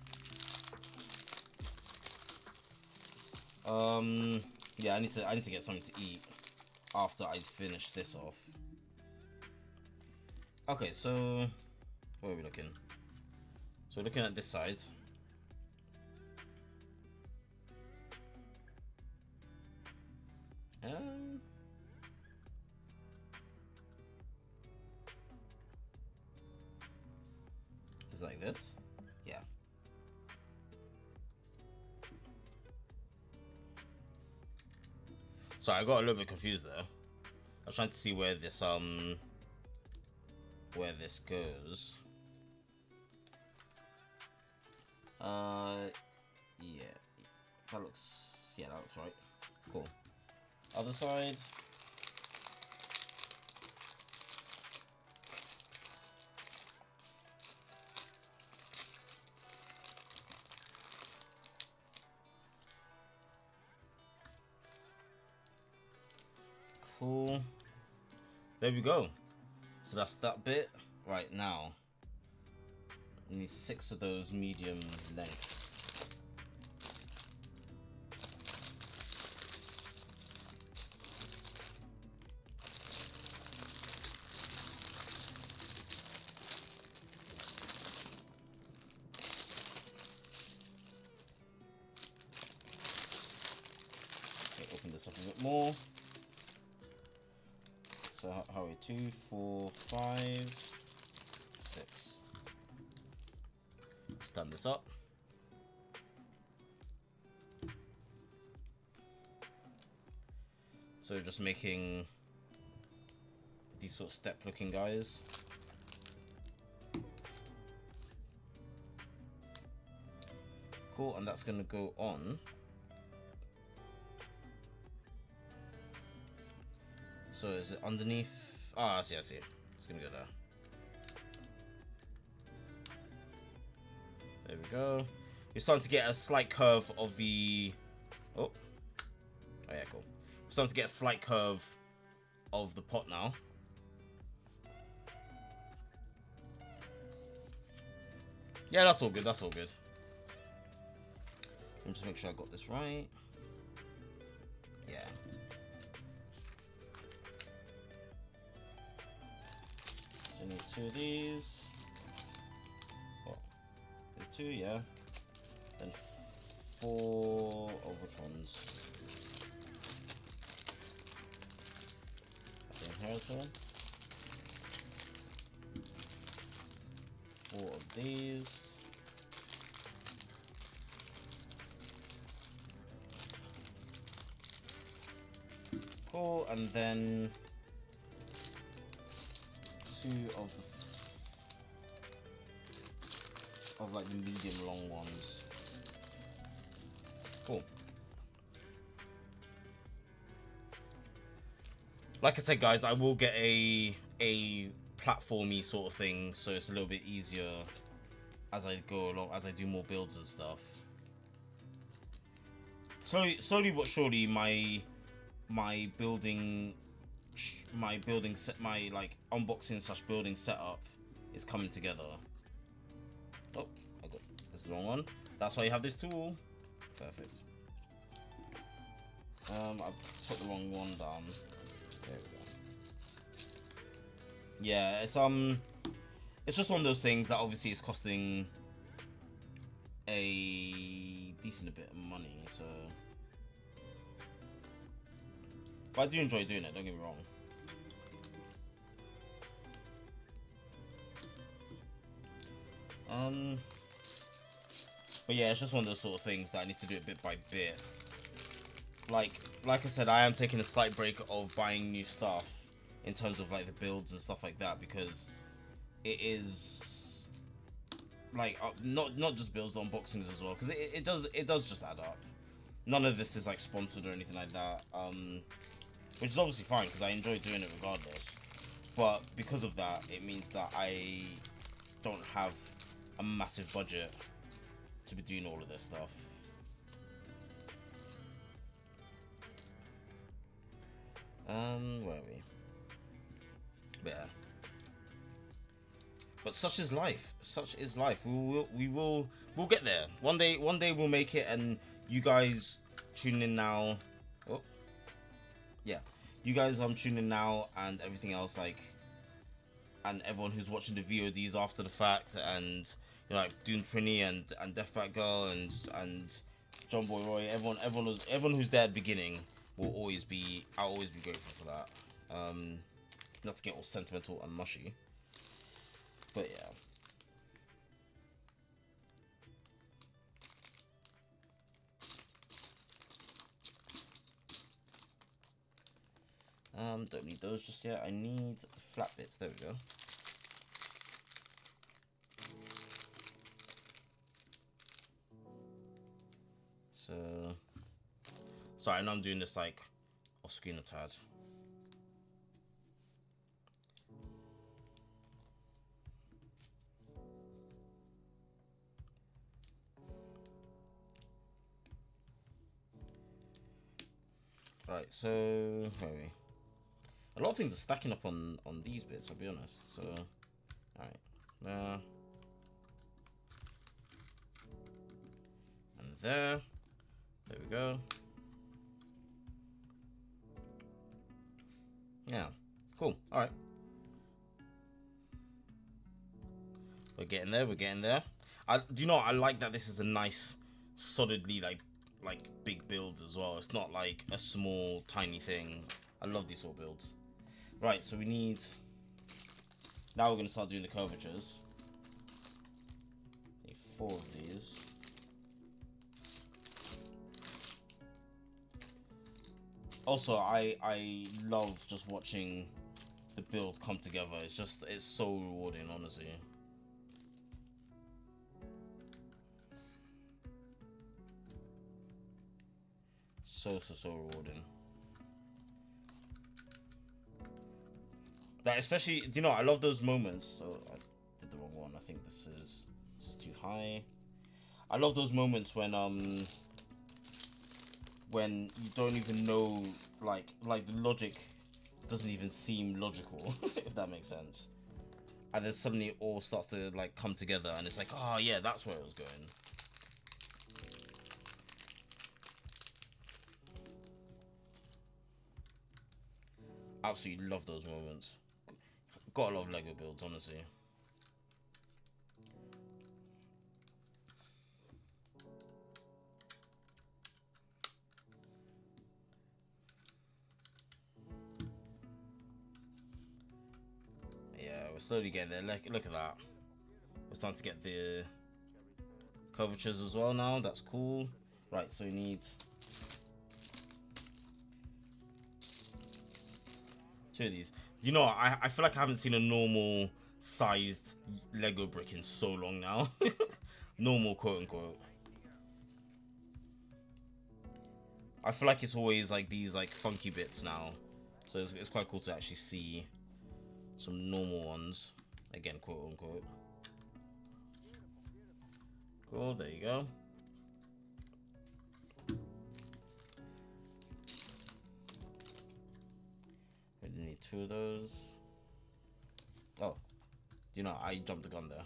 Yeah, I need to get something to eat after I finish this off. Okay, so where are we looking? So we're looking at this side. It's like this. Yeah. Sorry, I got a little bit confused there. I was trying to see where this goes. Yeah. That looks right. Cool. Other side. Cool. There we go. So that's that bit. Right now, I need 6 of those medium length. Okay, open this up a bit more. So how are we? 2, 4, 5, 6. Stand this up. So just making these sort of step looking guys. Cool, and that's gonna go on. So is it underneath? Ah, I see. It's gonna go there. There we go. We're starting to get a slight curve of the... Oh. Oh yeah, cool. We're starting to get a slight curve of the pot now. Yeah, that's all good. That's all good. Let me just make sure I got this right. Yeah. So I need 2 of these. What? There's 2, yeah. Then 4 of which ones? The inheritor. 4 of these. Cool, and then 2 of like the medium long ones. Cool. Like I said, guys, I will get a platformy sort of thing, so it's a little bit easier as I go along, as I do more builds and stuff. Slowly but surely, my building set, my like unboxing / building setup is coming together. Oh, I got this is the wrong one. That's why you have this tool. Perfect. I put the wrong one down. There we go. Yeah, it's just one of those things that obviously is costing a decent bit of money, so. But I do enjoy doing it, don't get me wrong. But yeah, it's just one of those sort of things that I need to do it bit by bit. Like I said, I am taking a slight break of buying new stuff in terms of like the builds and stuff like that, because it is like not just builds, unboxings as well, because it does just add up. None of this is like sponsored or anything like that. Which is obviously fine because I enjoy doing it regardless. But because of that, it means that I don't have a massive budget to be doing all of this stuff. Where are we? Yeah. But such is life. Such is life. We'll get there. One day we'll make it, and you guys tune in now. Oh. Yeah. You guys tuning in now, and everything else, like, and everyone who's watching the VODs after the fact, and you know, like Dune Prinny and Deathbat Girl and John Boy Roy, everyone who's there at the beginning will always be. I'll always be grateful for that. Not to get all sentimental and mushy, but yeah. Don't need those just yet. I need the flat bits. There we go. So, sorry, I know I'm doing this like off screen a tad. Right, so where are we? A lot of things are stacking up on these bits, I'll be honest. So, alright, there. And there. There we go. Yeah, cool, alright. We're getting there, we're getting there. Do you know what? I like that this is a nice, solidly, like big builds as well. It's not like a small, tiny thing. I love these sort of builds. Right, so we need... Now we're going to start doing the curvatures. Need 4 of these. Also, I love just watching the build come together. It's so rewarding, honestly. So rewarding. That especially, you know, I love those moments. So I did the wrong one. I think this is too high. I love those moments when you don't even know, like the logic doesn't even seem logical, if that makes sense. And then suddenly it all starts to like come together, and it's like, oh yeah, that's where it was going. Absolutely love those moments. Got a lot of Lego builds, honestly. Yeah, we're slowly getting there. Look at that. We're starting to get the curvatures as well now. That's cool. Right, so we need 2 of these. You know, I feel like I haven't seen a normal sized Lego brick in so long now. Normal, quote unquote. I feel like it's always like these like funky bits now. So it's quite cool to actually see some normal ones. Again, quote unquote. Cool, there you go. We need 2 of those. Oh, you know, I jumped the gun there.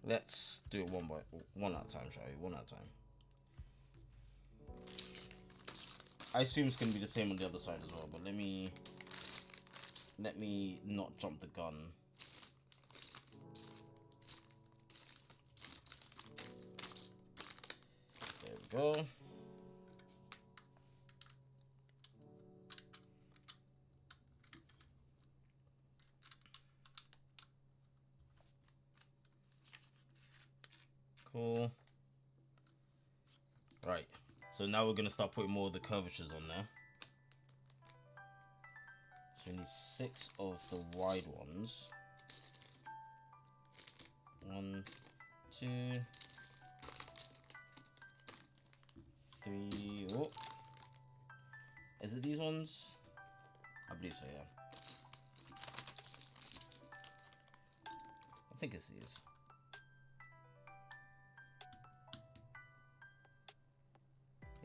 Let's do it one at a time, shall we? One at a time. I assume it's gonna be the same on the other side as well, but let me not jump the gun. There we go. Cool. Right. So now we're gonna start putting more of the curvatures on there. So we need 6 of the wide ones. 1, 2, 3. Oh, is it these ones? I believe so. Yeah. I think it's these.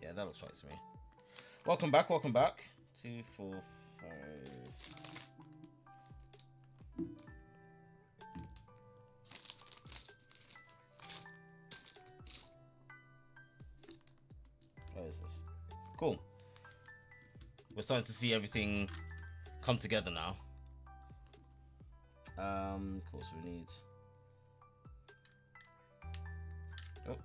Yeah, that looks right to me. Welcome back, welcome back. 2, 4, 5. What is this? Cool. We're starting to see everything come together now. Cool, so we need... Oh.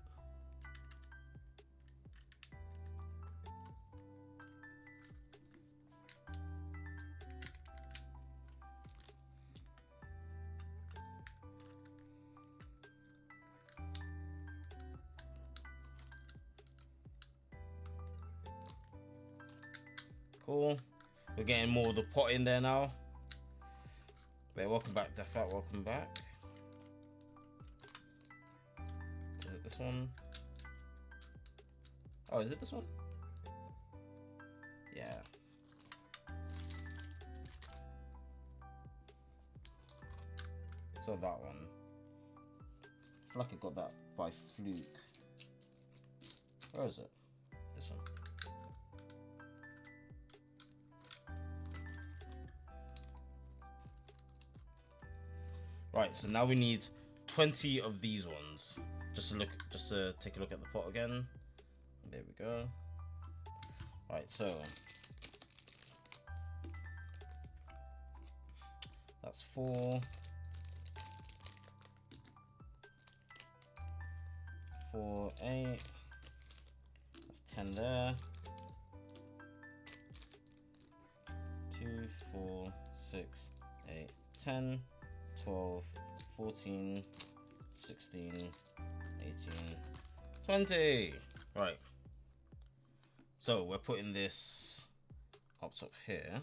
Cool. We're getting more of the pot in there now. Yeah, welcome back, Deathbat, welcome back. Is it this one? Oh, is it this one? Yeah. So that one. I feel like I got that by fluke. Where is it? This one. Right, so now we need 20 of these ones. Just to take a look at the pot again. There we go. Right, so that's 4. 4, 8. That's 10 there. 2, 4, 6, 8, 10. 12, 14, 16, 18, 20. Right. So we're putting this up top here.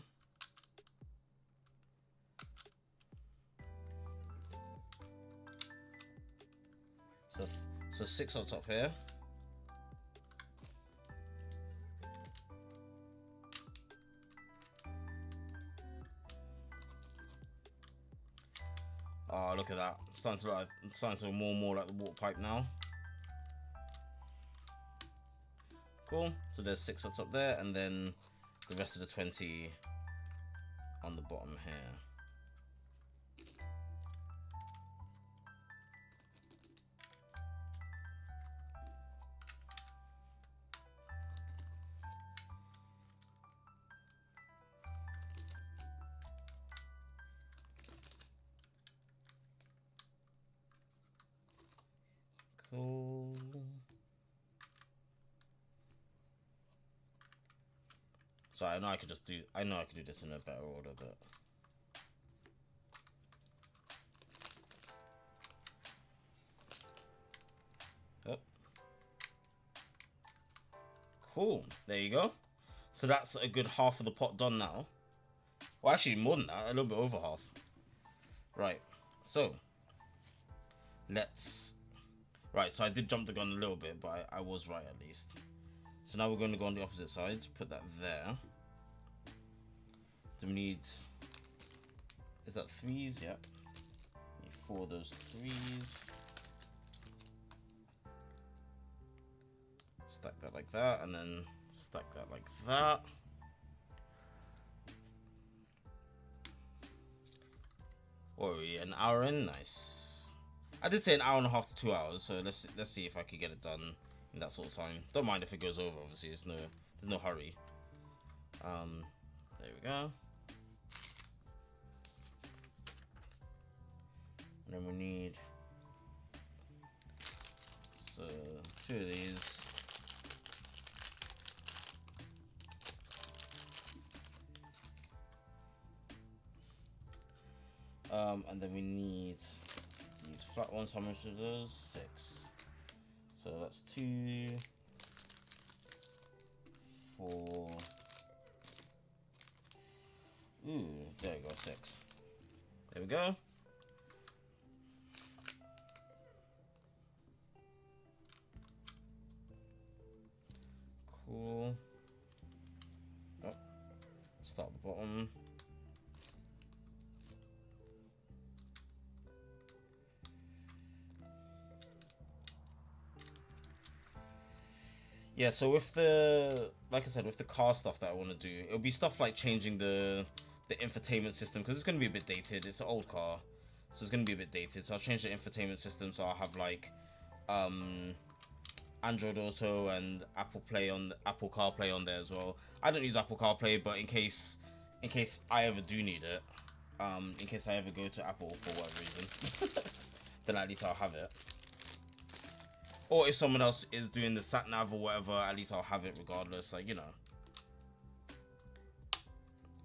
So 6 up top here. Oh, look at that. It's starting to look more and more like the water pipe now. Cool. So there's 6 up top there, and then the rest of the 20 on the bottom here. Cool. So I know I could do this in a better order, but oh. Cool. There you go. So that's a good half of the pot done now. Well, actually more than that, a little bit over half. Right. So let's. Right. So I did jump the gun a little bit, but I was right at least. So now we're going to go on the opposite sides. Put that there. Do we need? Is that 3s? Yep. Need 4 of those 3s. Stack that like that, and then stack that like that. What are we, an hour in? Nice. I did say an hour and a half to 2 hours, so let's see if I can get it done in that sort of time. Don't mind if it goes over, obviously. There's no hurry. There we go. And then we need 2 of these. And then we need these flat ones. How much of those? 6. So that's 2, 4. Ooh, there we go, 6. There we go. Cool. Oh, start at the bottom. Yeah, so with the, like I said, with the car stuff that I want to do, it'll be stuff like changing the infotainment system, because it's going to be a bit dated. It's an old car, so it's going to be a bit dated. So I'll change the infotainment system, so I'll have like Android Auto and Apple CarPlay on there as well. I don't use Apple CarPlay, but in case I ever do need it, in case I ever go to Apple for whatever reason, then at least I'll have it. Or if someone else is doing the sat nav or whatever, at least I'll have it regardless. Like, you know,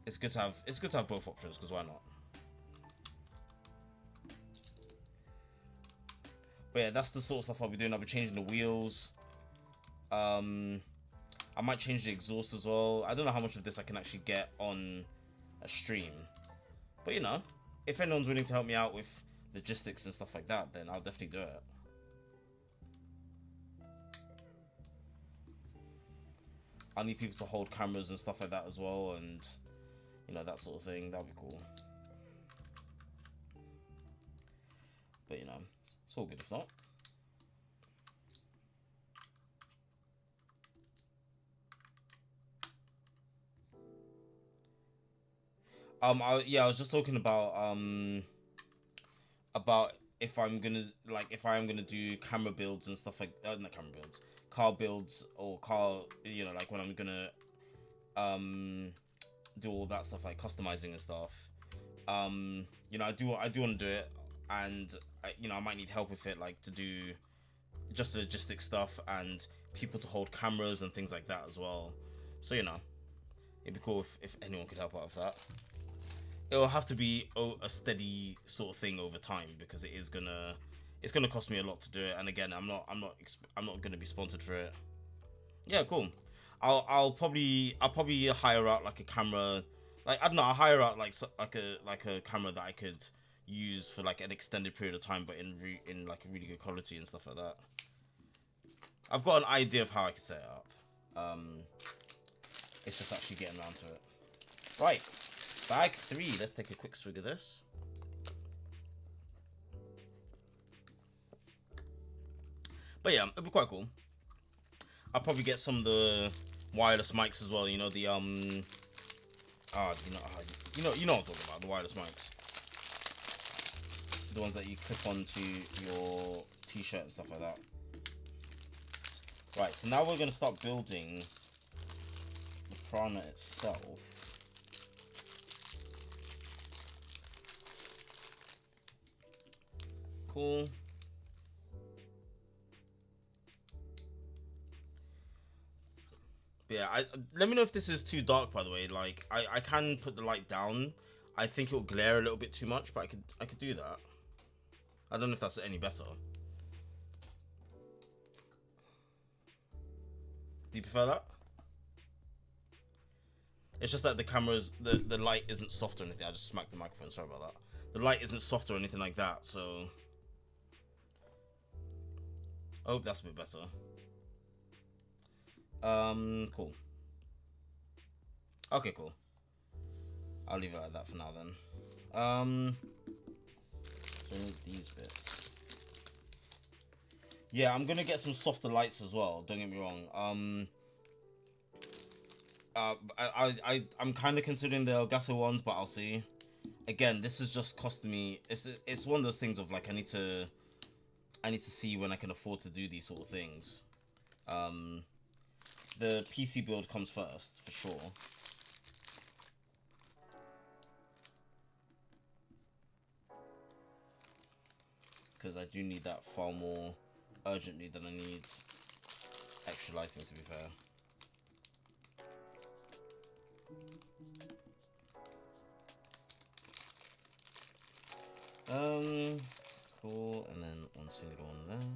it's good to have both options, because why not? But yeah, that's the sort of stuff I'll be doing. I'll be changing the wheels. I might change the exhaust as well. I don't know how much of this I can actually get on a stream, but you know, if anyone's willing to help me out with logistics and stuff like that, then I'll definitely do it. I need people to hold cameras and stuff like that as well, and you know, that sort of thing. That'd be cool. But you know, it's all good if not. I was just talking about if I'm gonna if I am gonna do camera builds and stuff like not camera builds, car builds, or car, you know, like when I'm gonna do all that stuff like customizing and stuff. You know, I do want to do it, and you know, I might need help with it, like to do just the logistic stuff and people to hold cameras and things like that as well. So you know, it'd be cool if anyone could help out with that. It'll have to be a steady sort of thing over time, because it's gonna cost me a lot to do it. And again, I'm not gonna be sponsored for it. Yeah, cool. I'll probably hire out like a camera, like I don't know, I'll hire out like a camera that I could use for like an extended period of time, but in like a really good quality and stuff like that. I've got an idea of how I can set it up. It's just actually getting around to it. Right. Bag 3. Let's take a quick swig of this. But yeah, it'd be quite cool. I'll probably get some of the wireless mics as well. You know the you know what I'm talking about, the wireless mics, the ones that you clip onto your t-shirt and stuff like that. Right, so now we're gonna start building the piranha itself. Cool. But yeah, let me know if this is too dark, by the way. Like, I can put the light down. I think it'll glare a little bit too much, but I could do that. I don't know if that's any better. Do you prefer that? It's just that the camera's the light isn't soft or anything. I just smacked the microphone. Sorry about that. The light isn't soft or anything like that. So I hope that's a bit better. Cool. Okay, cool. I'll leave it like that for now then. So I need these bits. Yeah, I'm gonna get some softer lights as well. Don't get me wrong. I'm kind of considering the Elgato ones, but I'll see. Again, this is just costing me. It's one of those things of like I need to see when I can afford to do these sort of things. The PC build comes first for sure. Because I do need that far more urgently than I need extra lighting, to be fair. Cool, and then one single one there.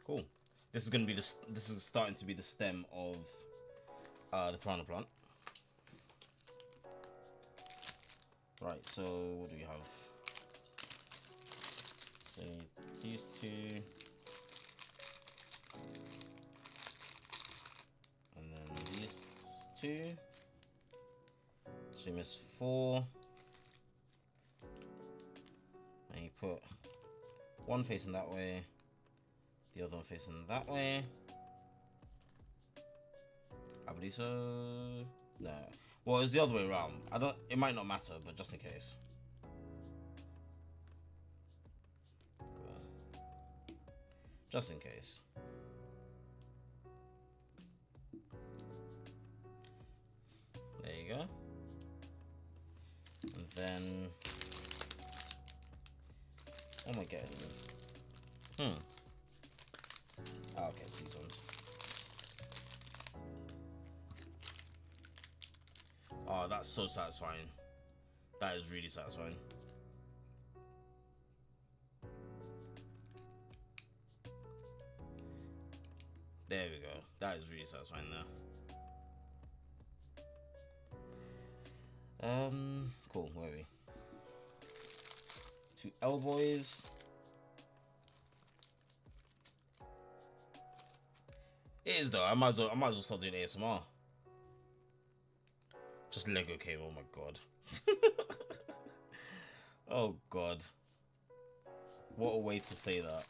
Cool. This is gonna be this is starting to be the stem of the piranha plant. Right, so what do we have? So these two, and then these two. So you miss 4. And you put one facing that way, the other one facing that way. I believe so. No. Well, it's the other way around. It might not matter, but just in case. Cool. Just in case. There you go. And then what am I getting? Oh, okay, it's these ones. Oh, that's so satisfying. That is really satisfying. There we go. That is really satisfying there. Cool. Where are we? 2 elbows. It is though. I might as well start doing ASMR. Just Lego came. Oh my god. Oh god. What a way to say that.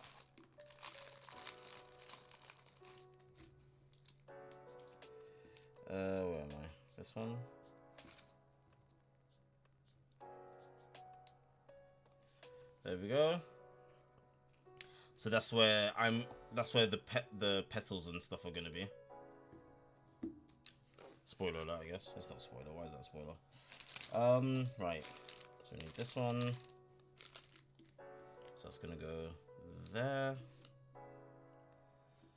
Where am I? This one. There we go. So that's where the petals and stuff are gonna be. Spoiler alert, I guess. It's not spoiler. Why is that spoiler? Right. So we need this one. So that's gonna go there.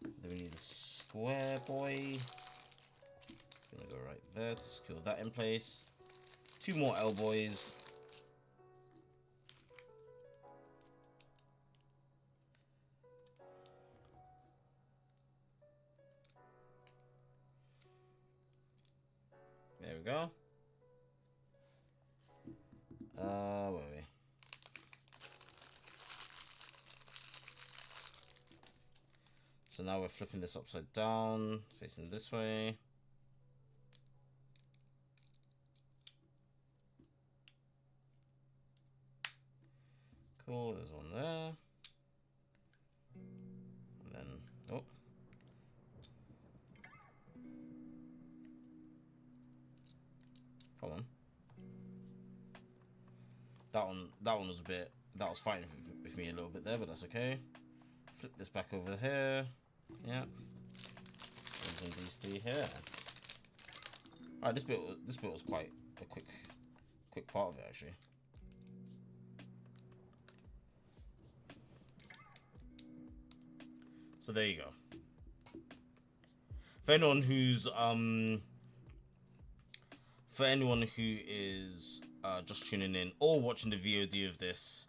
Then we need a square boy. It's gonna go right there to secure that in place. 2 more elbows. There we go. Where are we? So now we're flipping this upside down, facing this way. Cool, there's one there. And then That one was a bit. That was fighting with me a little bit there, but that's okay. Flip this back over here. Yeah. And then these three here. Alright, this bit was quite a quick part of it actually. So there you go. For anyone who is just tuning in or watching the VOD of this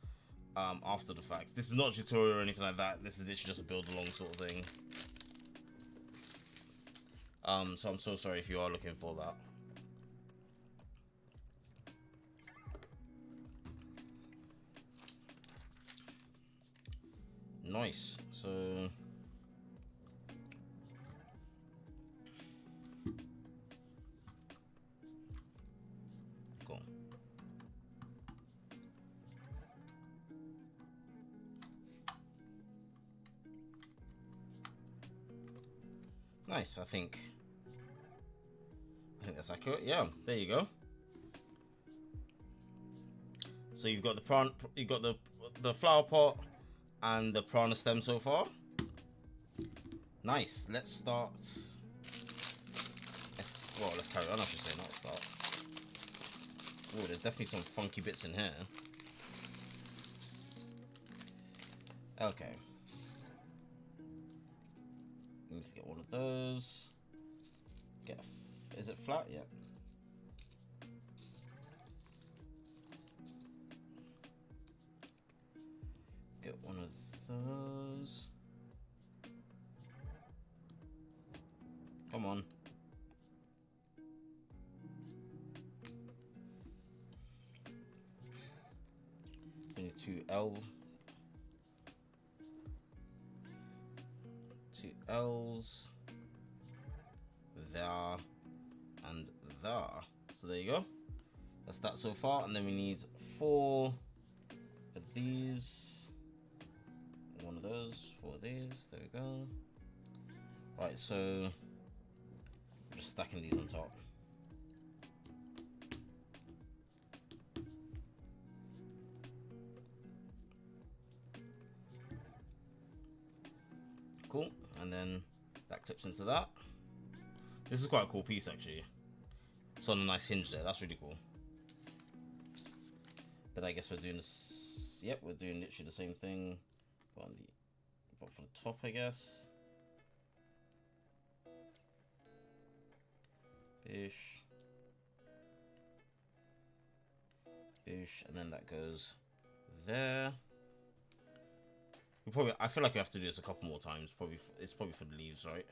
after the fact, this is not a tutorial or anything like that. This is literally just a build along sort of thing. So I'm so sorry if you are looking for that. Nice. So cool. Nice. I think that's accurate. Yeah, there you go. So you've got the flower pot and the piranha stem so far. Nice. Let's start. Let's carry on. I should say, not start. Oh, there's definitely some funky bits in here. Okay. Need to get one of those. Is it flat? Yeah. Get one of those. Come on. We need two L's. There and there. So there you go. That's that so far. And then we need 4 of these. One of those. 4 of these. There we go. Right, so just stacking these on top. Cool. And then that clips into that. This is quite a cool piece actually. It's on a nice hinge there. That's really cool. Then I guess we're doing this. Yep, we're doing literally the same thing, but for the top, I guess. Bish, bish, and then that goes there. I feel like we have to do this a couple more times. It's probably for the leaves, right?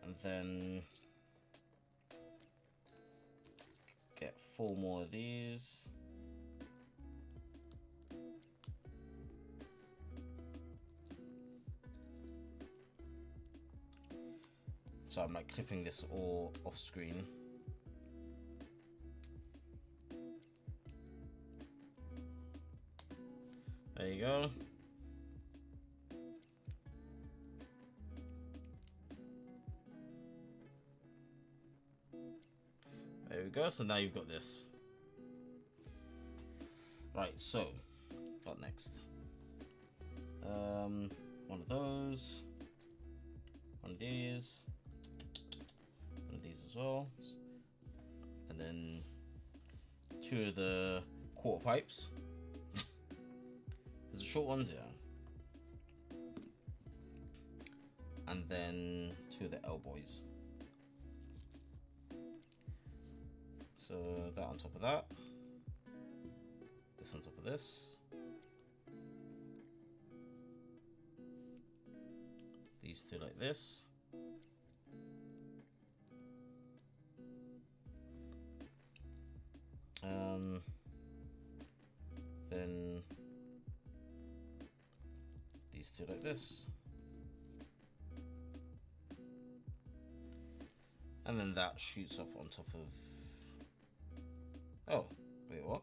And then get 4 more of these. So I'm like clipping this all off screen. There you go. There we go. So now you've got this. Right, so what next? One of those. One of these. One of these as well. And then 2 of the quarter pipes. There's the short ones, yeah. And then 2 of the elbows. So that on top of that. This on top of this. These 2 like this. Then these 2 like this. And then that shoots up on top of... Oh, wait, what?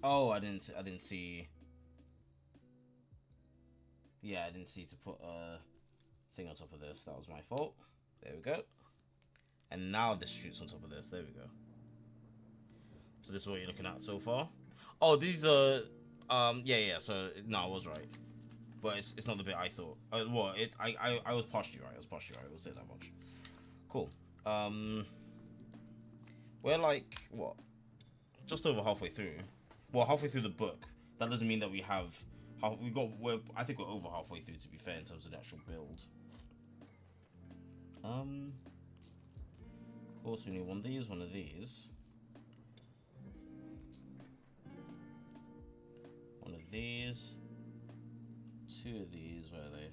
Oh, I didn't see. Yeah, I didn't see to put a thing on top of this. That was my fault. There we go. And now this shoots on top of this. There we go. So this is what you're looking at so far. Oh, these are yeah. So no, I was right, but it's not the bit I thought. Well, I was partially right. We'll say that much. Cool. We're like what? Just over halfway through. Well, halfway through the book. That doesn't mean that we have. I think we're over halfway through, to be fair, in terms of the actual build. Of course, we need one of these, two of these. 2 of these, where are they?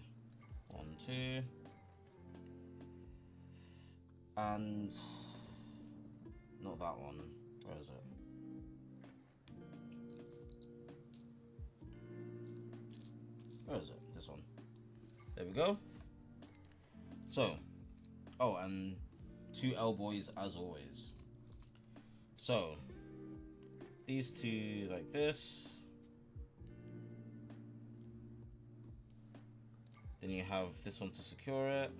1, 2. And not that one. Where is it? Where is it? This one. There we go. So, oh, and 2 L boys as always. So, these 2 like this. Then you have this one to secure it.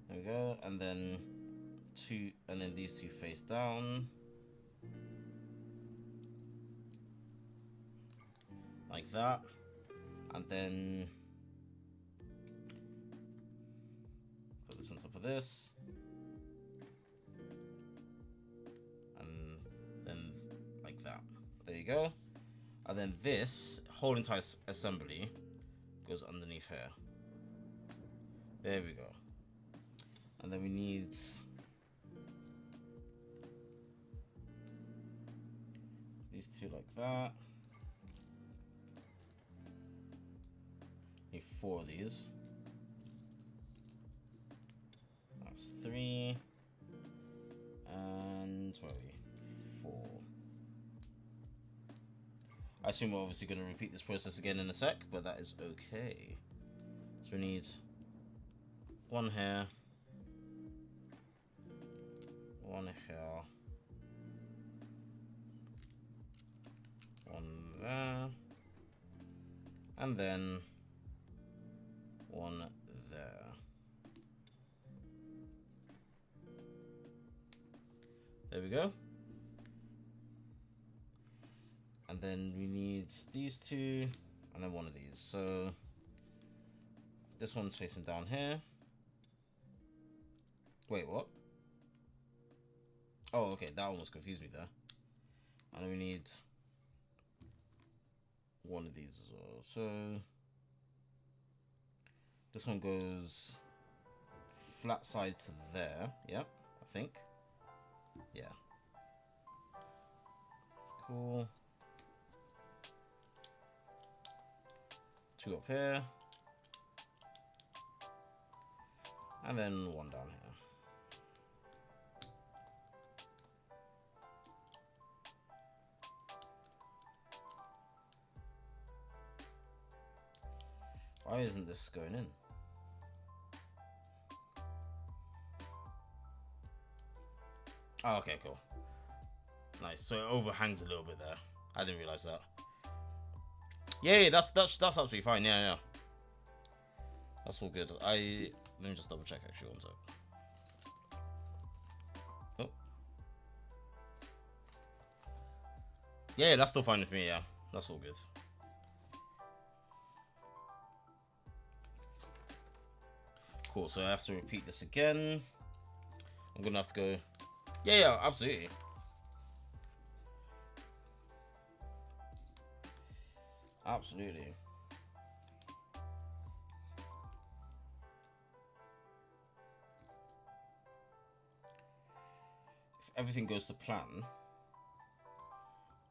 There we go. And then these 2 face down. Like that. And then put this on top of this. And then like that. There you go. And then this whole entire assembly goes underneath here. There we go. And then we need these 2 like that. Need 4 of these. That's 3. And where are we? 4. I assume we're obviously going to repeat this process again in a sec, but that is okay. So we need 1 here, 1 here, 1 there, and then 1 there. There we go. And then we need these 2, and then 1 of these. So this one's facing down here. Wait, what? Oh, okay, that one was confused me there. And then we need 1 of these as well. So this one goes flat side to there. Yep, I think. Yeah. Cool. 2 up here. And then 1 down here. Why isn't this going in? Oh, okay, cool. Nice. So it overhangs a little bit there. I didn't realize that. Yeah, that's absolutely fine. Yeah. That's all good. Let me just double check actually, 1 sec. Oh. Yeah, that's still fine with me, yeah. That's all good. Cool, so I have to repeat this again. I'm gonna have to go. Yeah, absolutely. Absolutely. If everything goes to plan,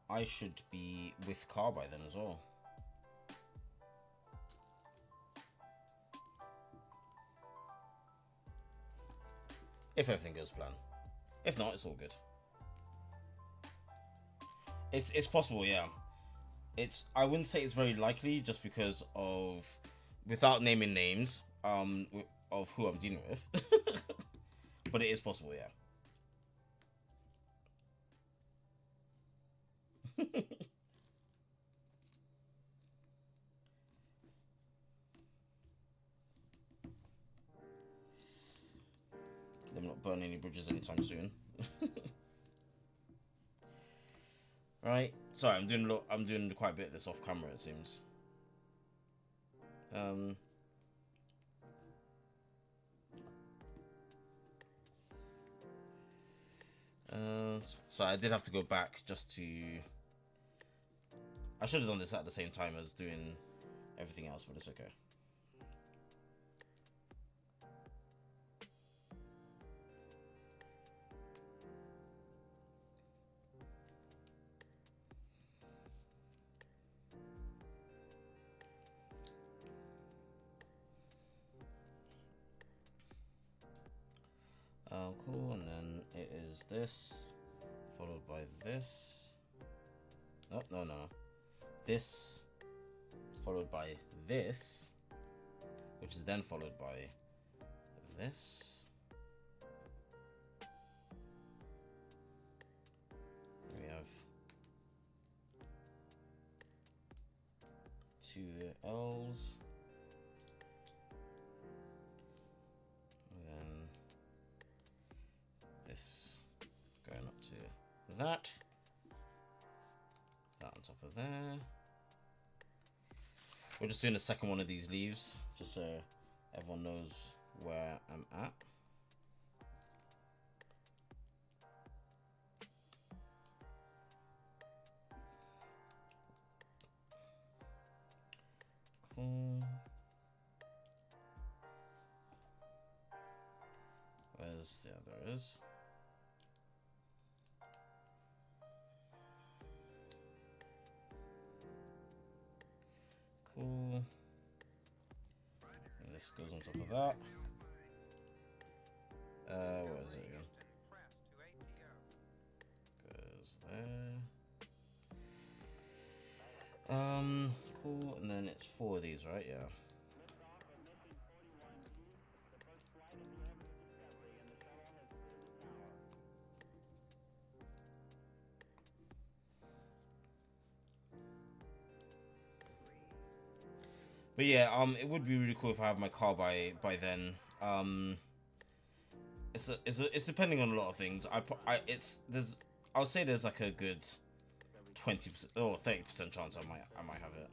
I should be with car by then as well. If everything goes to plan. If not, it's all good. It's possible, yeah. I wouldn't say it's very likely just because of, without naming names, of who I'm dealing with. But it is possible, yeah. burn any bridges anytime soon. Right. Sorry, I'm doing quite a bit of this off camera, it seems. So I did have to go back just to. I should have done this at the same time as doing everything else, but it's okay. Cool, and then it is this, followed by this. Oh, no. This, followed by this, which is then followed by this. We have 2 L's. Going up to that on top of there. We're just doing the second one of these leaves, just so everyone knows where I'm at. Cool. Where's, yeah, there is. Cool. And this goes on top of that. Where is it again? Goes there. Cool. And then it's 4 of these, right? Yeah. But yeah, it would be really cool if I have my car by then. It's depending on a lot of things. I'll say there's like a good 20% or 30% chance I might have it,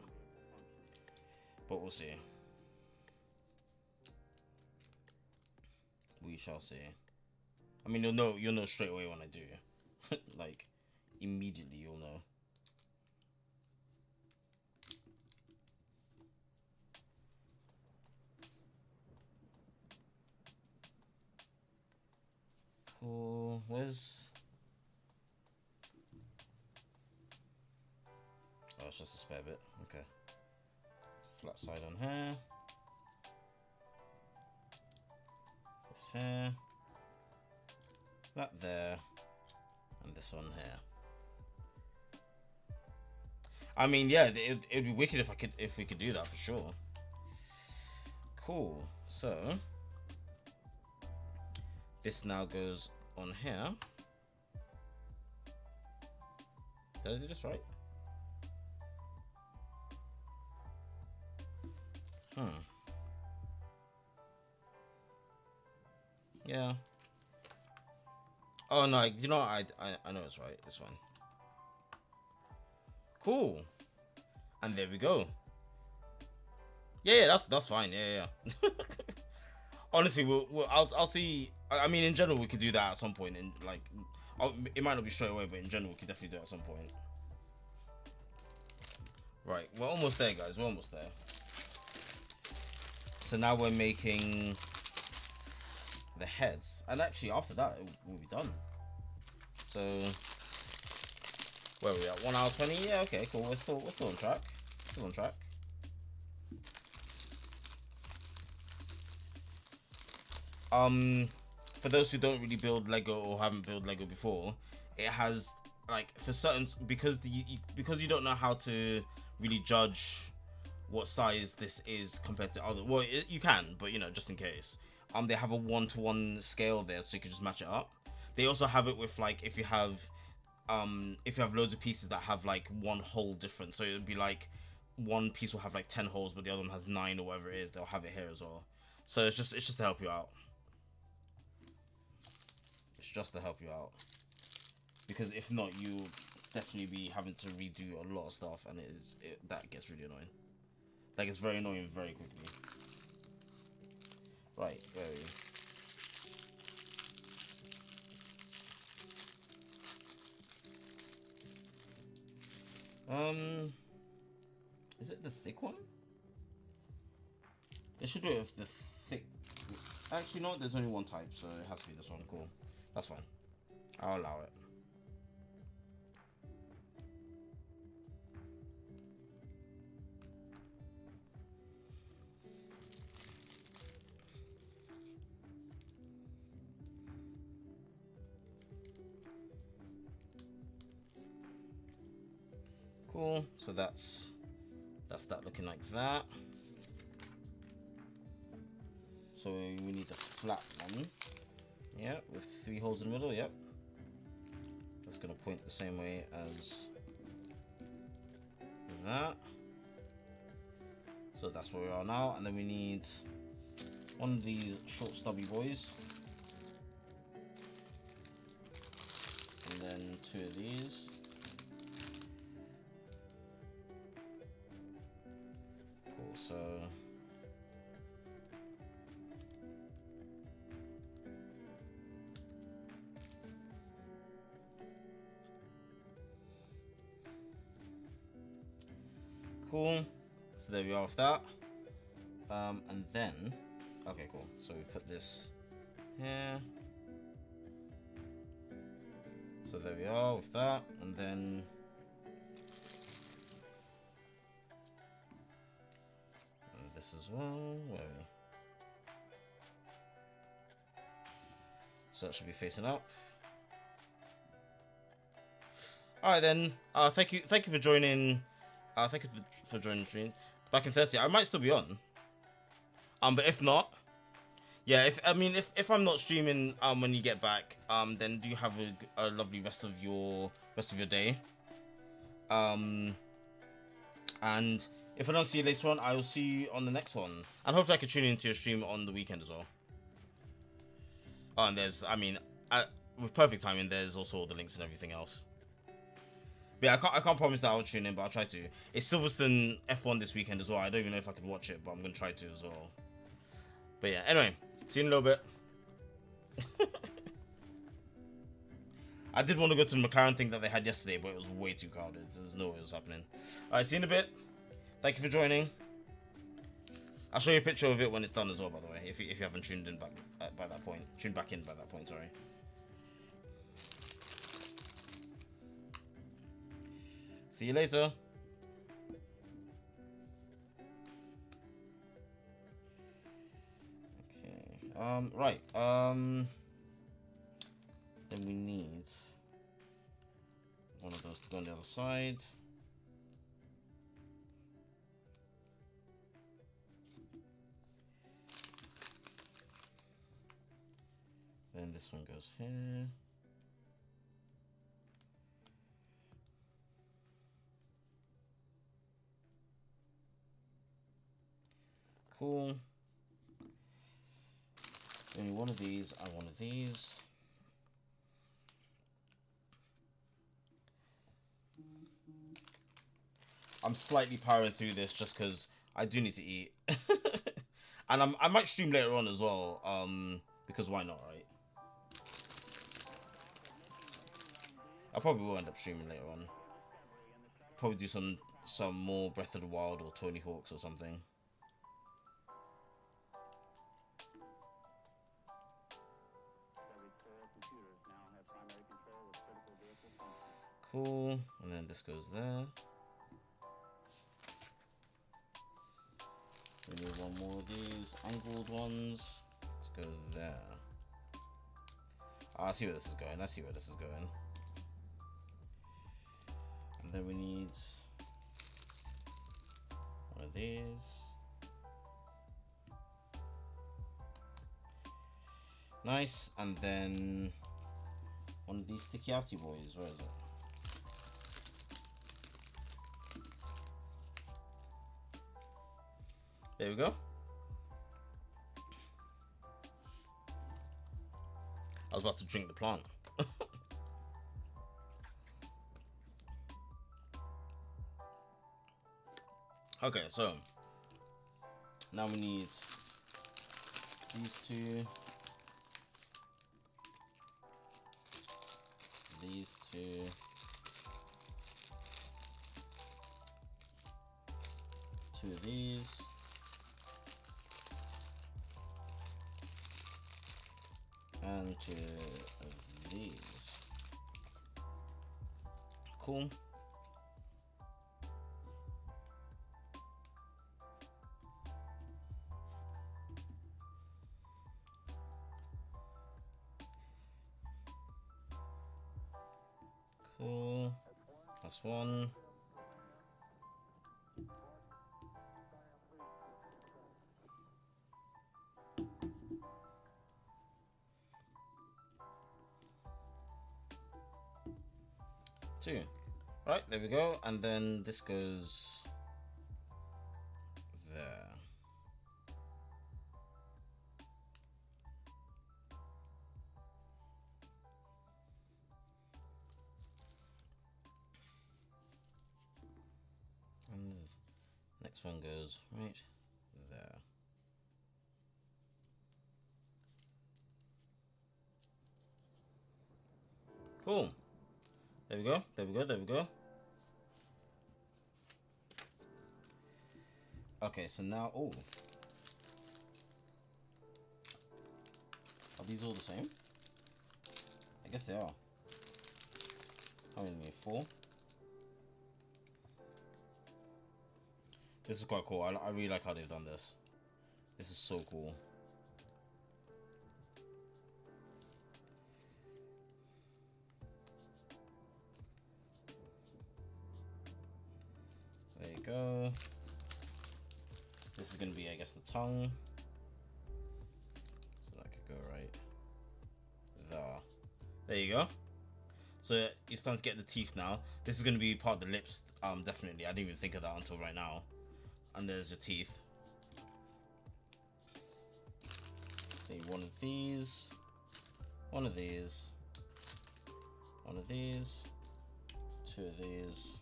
but we'll see. We shall see. I mean, you'll know straight away when I do. Like immediately, you'll know. Cool. Where's... Oh, it's just a spare bit. Okay. Flat side on here. This here. That there. And this one here. I mean, yeah, it'd be wicked if we could do that for sure. Cool. So this now goes on here. Did I do this right? Yeah. Oh no, you know I know it's right. This one. Cool. And there we go. Yeah, that's fine. Yeah. Honestly, I'll see. I mean, in general, we could do that at some point. And like, it might not be straight away, but in general, we could definitely do it at some point. Right, we're almost there, guys. We're almost there. So now we're making the heads, and actually after that, we'll be done. So where are we at? 1 hour 20. Yeah, okay, cool. We're still on track. Still on track. For those who don't really build Lego or haven't built Lego before, it has like for certain because you don't know how to really judge what size this is compared to other. Well, you can, but you know, just in case. They have a 1-to-1 scale there, so you can just match it up. They also have it with like if you have loads of pieces that have like one hole different, so it'd be like one piece will have like 10 holes, but the other one has 9 or whatever it is. They'll have it here as well. So it's just to help you out. just to help you out. Because if not, you'll definitely be having to redo a lot of stuff, and that gets really annoying. That gets very annoying very quickly. Right, where are we? Is it the thick one? They should do it with the thick. Actually, no, there's only one type, so it has to be this one. Cool. That's fine. I'll allow it. Cool. So that's that looking like that. So we need the flat one. Yeah, with 3 holes in the middle. Yep. That's gonna point the same way as that. So that's where we are now, and then we need one of these short stubby boys, and then 2 of these. Cool. So cool. So there we are with that. And then, okay, cool. So we put this here. So there we are with that, and then this as well. Where are we? So that should be facing up. All right then. Thank you for joining. Thank you for joining the stream. Back in 30, I might still be on. But if not, yeah. If I'm not streaming when you get back, then do have a lovely rest of your day. And if I don't see you later on, I will see you on the next one. And hopefully I can tune into your stream on the weekend as well. Oh, and there's, with perfect timing, there's also all the links and everything else. But yeah, I can't promise that I'll tune in, but I'll try to. It's Silverstone F1 this weekend as well. I don't even know if I could watch it, but I'm going to try to as well. But yeah, anyway, see you in a little bit. I did want to go to the McLaren thing that they had yesterday, but it was way too crowded. So there's no way it was happening. Alright, see you in a bit. Thank you for joining. I'll show you a picture of it when it's done as well, by the way, if you haven't tuned in back by that point. Tuned back in by that point, sorry. See you later. Okay. Right. Then we need one of those to go on the other side. Then this one goes here. Cool. Only one of these and one of these. I'm slightly powering through this just because I do need to eat. And I might stream later on as well, because why not, right? I probably will end up streaming later on. Probably do some more Breath of the Wild or Tony Hawk's or something. Cool, and then this goes there. We need one more of these angled ones. Let's go there. I see where this is going. I see where this is going. And then we need one of these. Nice, and then one of these sticky outy boys. Where is it? There we go. I was about to drink the plant. Okay, so now we need these two, these two, two of these, and two of these. Cool. Cool. That's one. Two. Right, there we go. And then this goes there. And next one goes right there. Cool. There we go. There we go. There we go. Okay, so now, oh, are these all the same? I guess they are. How many? 4. This is quite cool. I really like how they've done this. This is so cool. There you go. This is going to be, I guess, the tongue. So that could go right there. There you go. So it's time to get the teeth now. This is going to be part of the lips, definitely. I didn't even think of that until right now. And there's your teeth. Say one of these, one of these, one of these, two of these,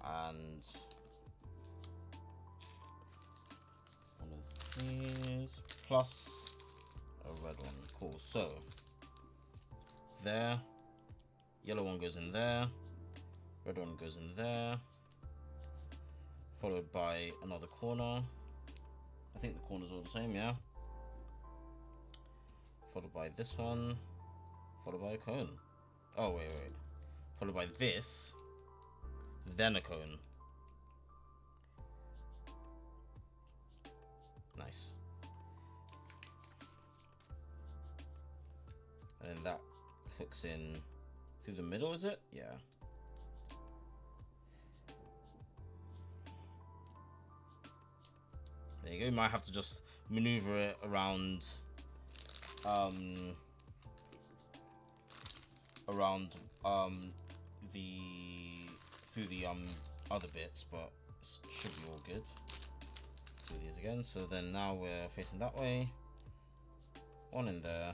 and one of these, plus a red one. Cool. So there, yellow one goes in there, red one goes in there, followed by another corner. I think the corners are all the same, yeah. Followed by this one, followed by a cone. Oh, wait. Followed by this, then a cone. Nice. And then that hooks in through the middle, is it? Yeah. There you go. You might have to just maneuver it around through the other bits, but it should be all good. Do these again. So then now we're facing that way. One in there,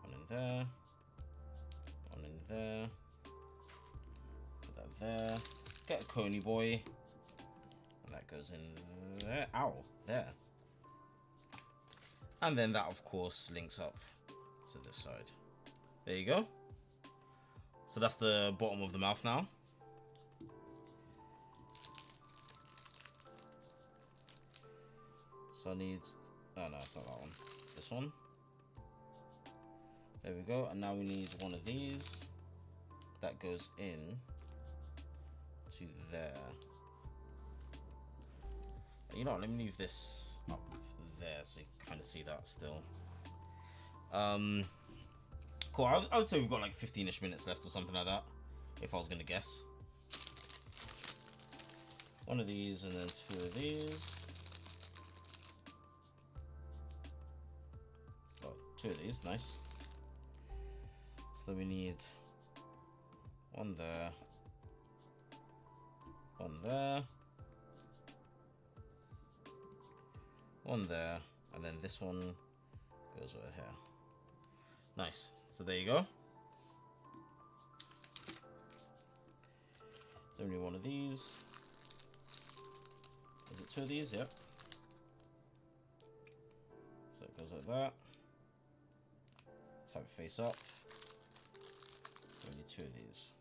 one in there, one in there. Put that there. Get a coney boy, and that goes in there. Ow, there. And then that, of course, links up to this side. There you go. So that's the bottom of the mouth now. So I need... Oh, no, it's not that one. This one. There we go. And now we need one of these. That goes in to there. You know what? Let me leave this up there so you kind of see that still. Cool. I would say we've got like 15ish minutes left or something like that, if I was gonna guess. One of these and then two of these. Oh, two of these, nice. So we need one there, one there, one there, and then this one goes over here. Nice. So there you go. Then we need one of these. Is it two of these? Yep. So it goes like that. Let's have it face up. We need two of these.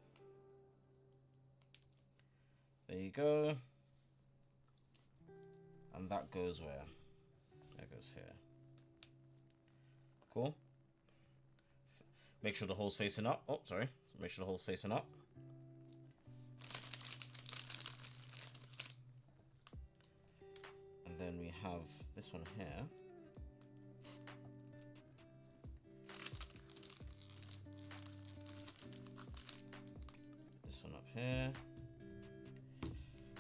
There you go. And that goes where? That goes here. Cool. Make sure the hole's facing up. Oh, sorry. Make sure the hole's facing up. And then we have this one here. This one up here.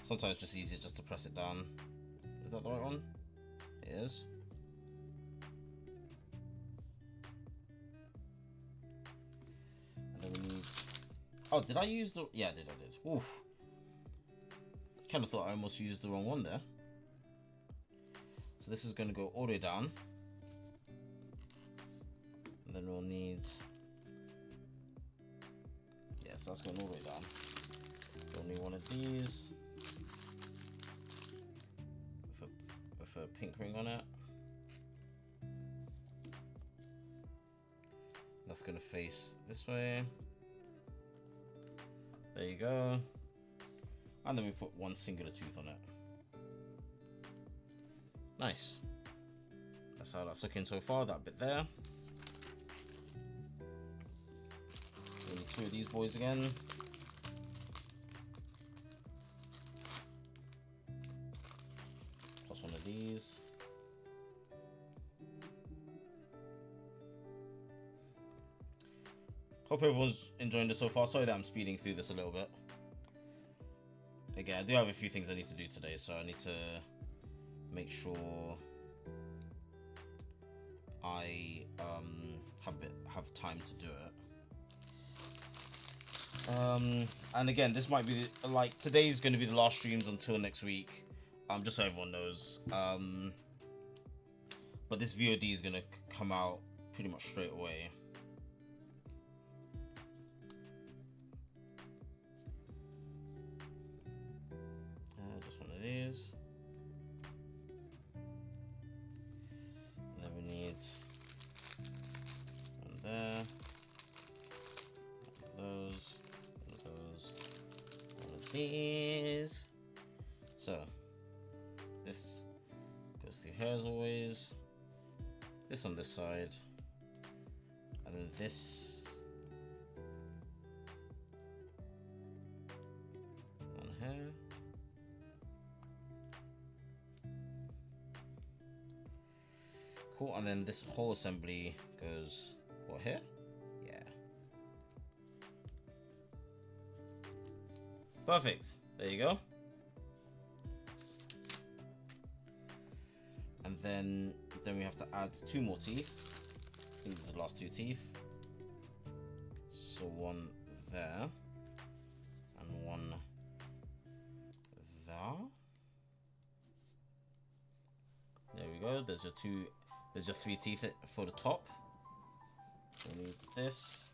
Sometimes it's just easier just to press it down. Is that the right one? It is. And then we need... Oh, did I use the... Yeah, I did. Oof. Kind of thought I almost used the wrong one there. So this is going to go all the way down. And then we'll need... Yeah, so that's going all the way down. We'll need one of these. With a pink ring on it. That's going to face this way. There you go. And then we put one singular tooth on it. Nice. That's how that's looking so far, that bit there. We need two of these boys again. Plus one of these. Hope everyone's enjoying this so far. Sorry that I'm speeding through this a little bit. Again, I do have a few things I need to do today, so I need to make sure I have time to do it. And again, this might be like today's going to be the last streams until next week. Just so everyone knows. But this VOD is going to come out pretty much straight away. Just one of these. And then we need one there. One of those. One of these. So this goes through here as always. This on this side. And then this on here. Cool, and then this whole assembly goes what, here? Yeah. Perfect. There you go. And then we have to add two more teeth. I think these are the last two teeth. So one there and one there. There we go. There's your two. There's your three teeth for the top. We need this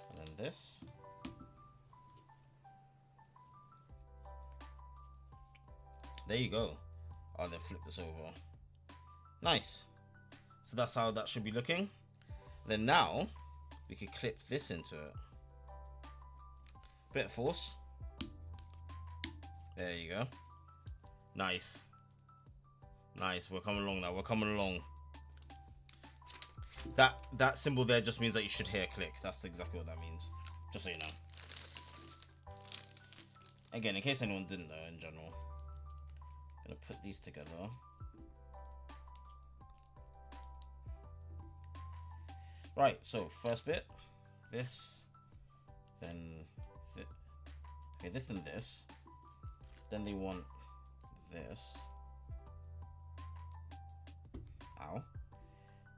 and then this. There you go. I'll then flip this over. Nice. So that's how that should be looking. Then now we can clip this into it. Bit of force. There you go. Nice. Nice. We're coming along now. We're coming along. That symbol there just means that you should hear a click. That's exactly what that means. Just so you know. Again, in case anyone didn't know in general. I'm gonna put these together. Right, so first bit, this, then okay, this then this. Then they want this. Ow.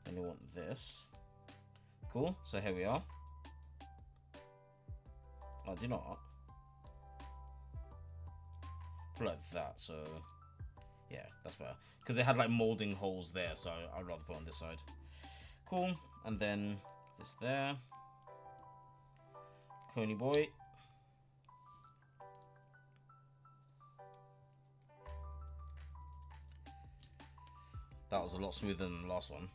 Then they want this. Cool, so here we are. Oh, do you know what? Put it like that, so yeah, that's better. Because it had like molding holes there, so I'd rather put it on this side. Cool. And then this there. Coney boy. That was a lot smoother than the last one.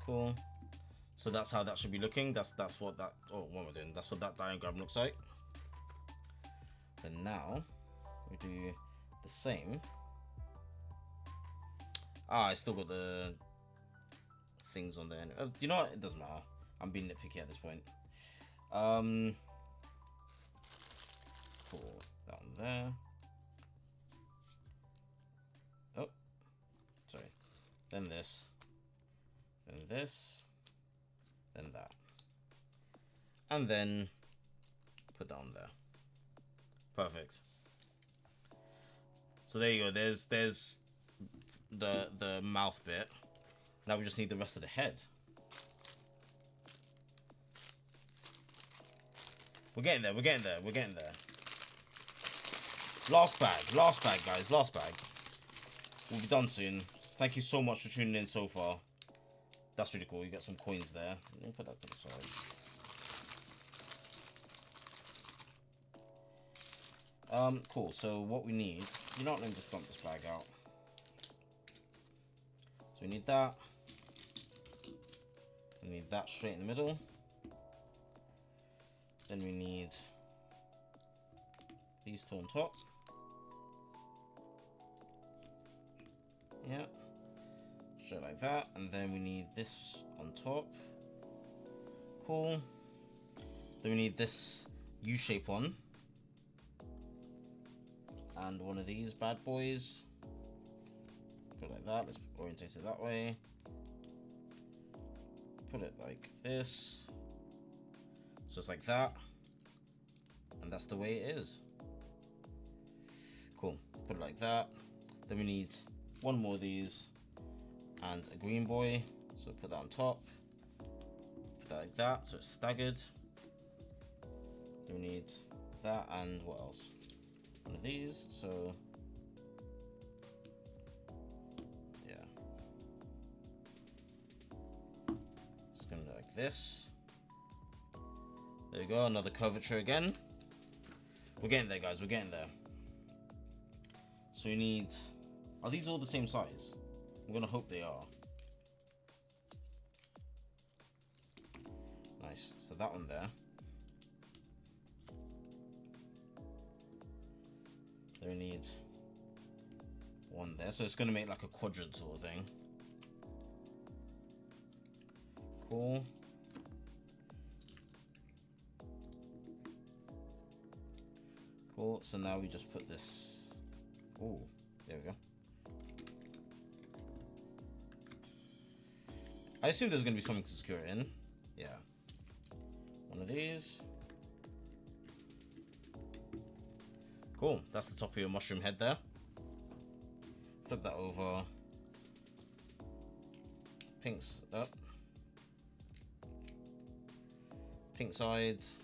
Cool. So that's how that should be looking. That's what that. Oh, what am I doing? That's what that diagram looks like. Then now we do the same. I still got the things on there. You know what? It doesn't matter. I'm being nitpicky at this point. Cool. That one there. Oh, sorry. Then this. Then this. Then that. And then put that on there. Perfect. So there you go. There's the mouth bit. Now we just need the rest of the head. We're getting there. We're getting there. We're getting there. Last bag, guys. Last bag. We'll be done soon. Thank you so much for tuning in so far. That's really cool. You get some coins there. Let me put that to the side. Cool. So what we need, you know what? Let me just dump this bag out. So we need that. We need that straight in the middle. Then we need these two on top. Yeah. Straight like that. And then we need this on top. Cool. Then we need this U-shape one. And one of these bad boys. Put it like that. Let's orientate it that way. Put it like this. Just like that. And that's the way it is. Cool. Put it like that. Then we need one more of these and a green boy. So put that on top. Put that like that so it's staggered. Then we need that and what else? One of these. So yeah. It's gonna look like this. There you go, another curvature again. We're getting there, guys, we're getting there. So we need, are these all the same size? I'm gonna hope they are. Nice, so that one there. Then we need one there, so it's gonna make like a quadrant sort of thing. Cool. Cool, so now we just put this, oh, there we go. I assume there's gonna be something to secure it in. Yeah. One of these. Cool, that's the top of your mushroom head there. Flip that over. Pinks up. Pink sides.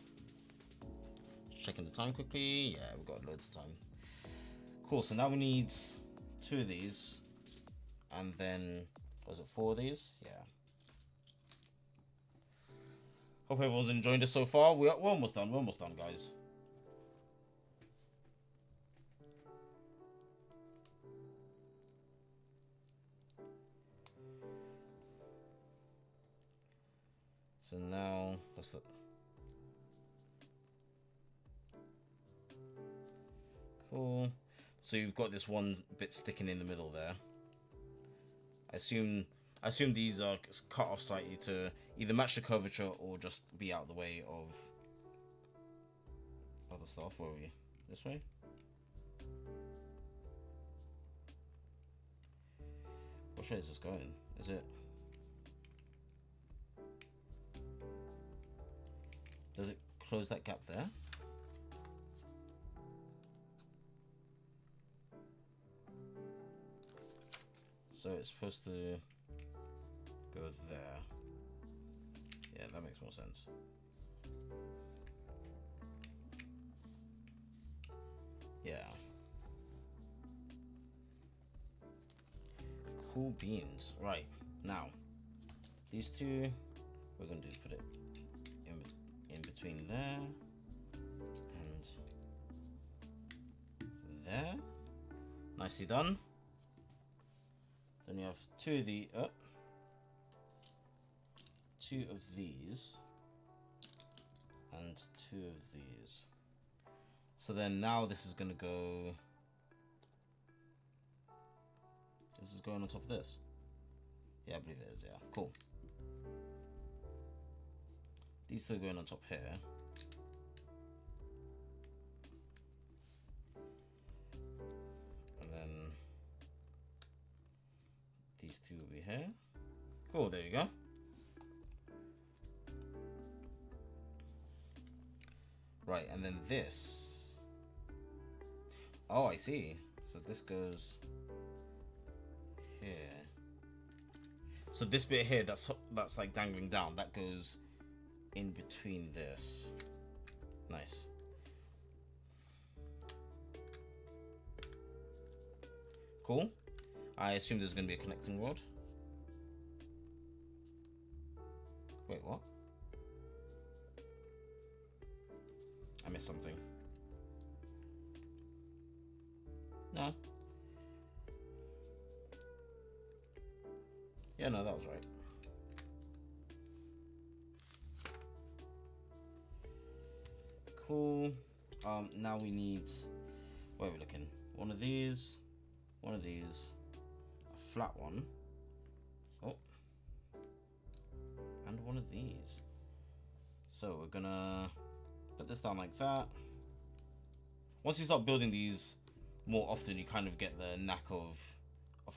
Checking the time quickly. Yeah, we've got loads of time. Cool, so now we need 2 of these. And then, was it 4 of these? Yeah. Hope everyone's enjoying this so far. We're almost done. We're almost done, guys. So now, what's that? Cool. So you've got this one bit sticking in the middle there. I assume these are cut off slightly to either match the curvature or just be out of the way of other stuff. Where are we? This way? Which way is this going? Is it? Does it close that gap there? So it's supposed to go there. Yeah, that makes more sense. Yeah. Cool beans. Right, now these two, we're going to put it in between there and there. Nicely done. Then you have two of these, and two of these. So then now this is going to go, this is going on top of this. Yeah, I believe it is, yeah. Cool. These two are going on top here. And then these two will be here. Cool, there you go. Right, and then this. Oh, I see. So this goes here. So this bit here, that's like dangling down. That goes in between this. Nice. Cool. I assume there's going to be a connecting rod. Wait, what? I missed something. No. Yeah, no, that was right. Cool. Now we need, where are we looking? One of these, a flat one. Oh. And one of these. So we're gonna put this down like that. Once you start building these more often, you kind of get the knack of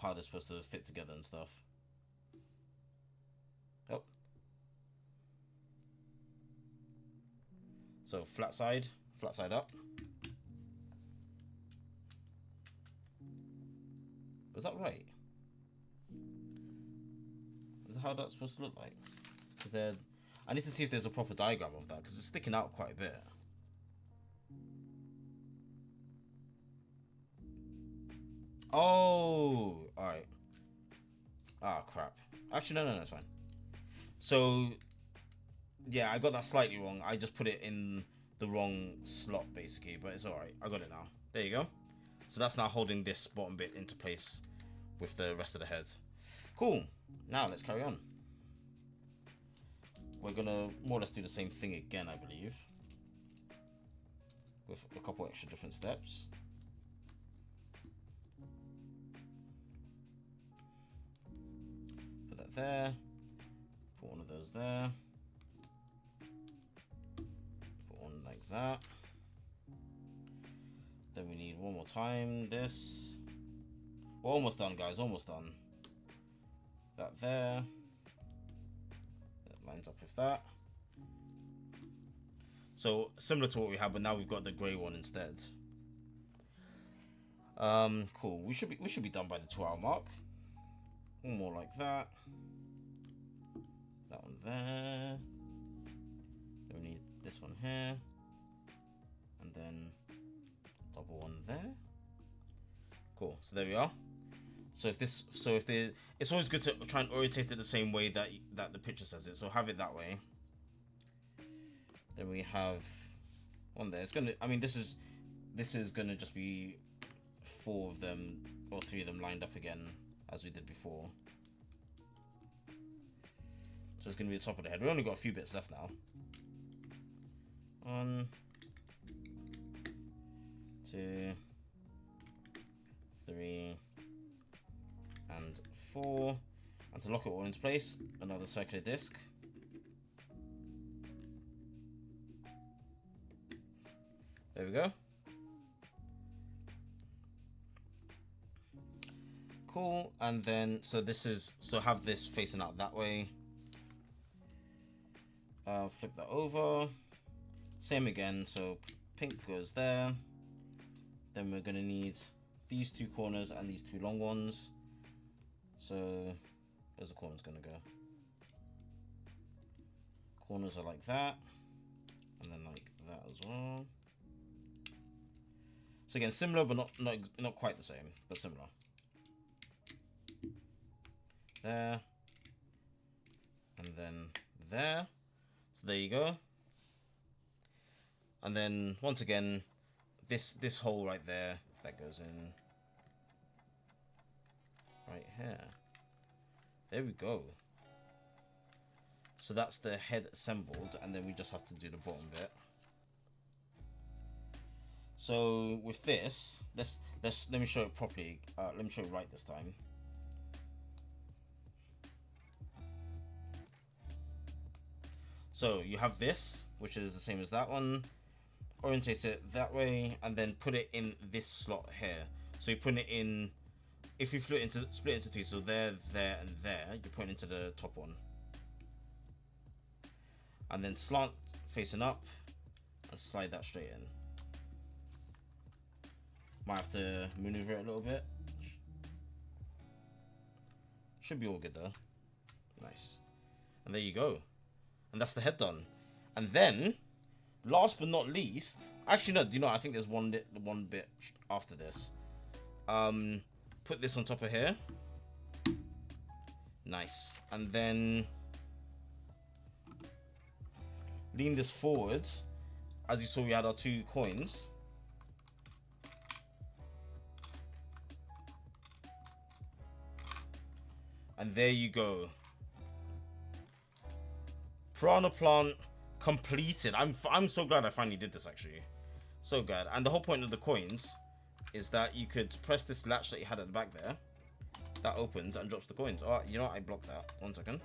how they're supposed to fit together and stuff. Oh. So flat side up. Was that right? Is that how that's supposed to look like? Is there, I need to see if there's a proper diagram of that because it's sticking out quite a bit. Oh, alright. Ah, crap. Actually, no, it's fine. So, yeah, I got that slightly wrong. I just put it in the wrong slot, basically, but it's alright. I got it now. There you go. So that's now holding this bottom bit into place with the rest of the head. Cool. Now, let's carry on. We're gonna more or less do the same thing again, I believe, with a couple extra different steps. Put that there. Put one of those there. Put one like that. Then we need one more time this. We're almost done, guys, almost done. That there. That lines up with that. So similar to what we had, but now we've got the grey one instead. Cool. We should be done by the 2-hour mark. One more like that. That one there. Then we need this one here. And then double one there. Cool. So there we are. So it's always good to try and orientate it the same way that the picture says it. So have it that way. Then we have one there. It's gonna, I mean, this is gonna just be 4 of them or 3 of them lined up again as we did before. So it's gonna be the top of the head. We've only got a few bits left now. 1, 2, 3, and 4. And to lock it all into place, another circular disc. There we go. Cool. And then so have this facing out that way. Flip that over. Same again. So pink goes there. Then we're gonna need these 2 corners and these 2 long ones. So where's the corners gonna go? Corners are like that, and then like that as well. So again, similar, but not quite the same, but similar. There. and then there. So there you go. And then once again, this hole right there that goes in right here. There we go. So that's the head assembled, and then we just have to do the bottom bit. So with this, let me show it properly. Let me show it right this time. So you have this, which is the same as that one. Orientate it that way, and then put it in this slot here. So you put it in. If you split it into three, so there, there, and there, you put it into the top one. And then slant facing up, and slide that straight in. Might have to maneuver it a little bit. Should be all good though. Nice. And there you go. And that's the head done. And then, last but not least, actually no, do you know, I think there's one bit after this. Put this on top of here. Nice. And then lean this forward. As you saw, we had our 2 coins. And there you go. Piranha Plant completed. I'm so glad I finally did this, actually. So glad. And the whole point of the coins is that you could press this latch that you had at the back there. That opens and drops the coins. Oh, you know what? I blocked that. 1 second.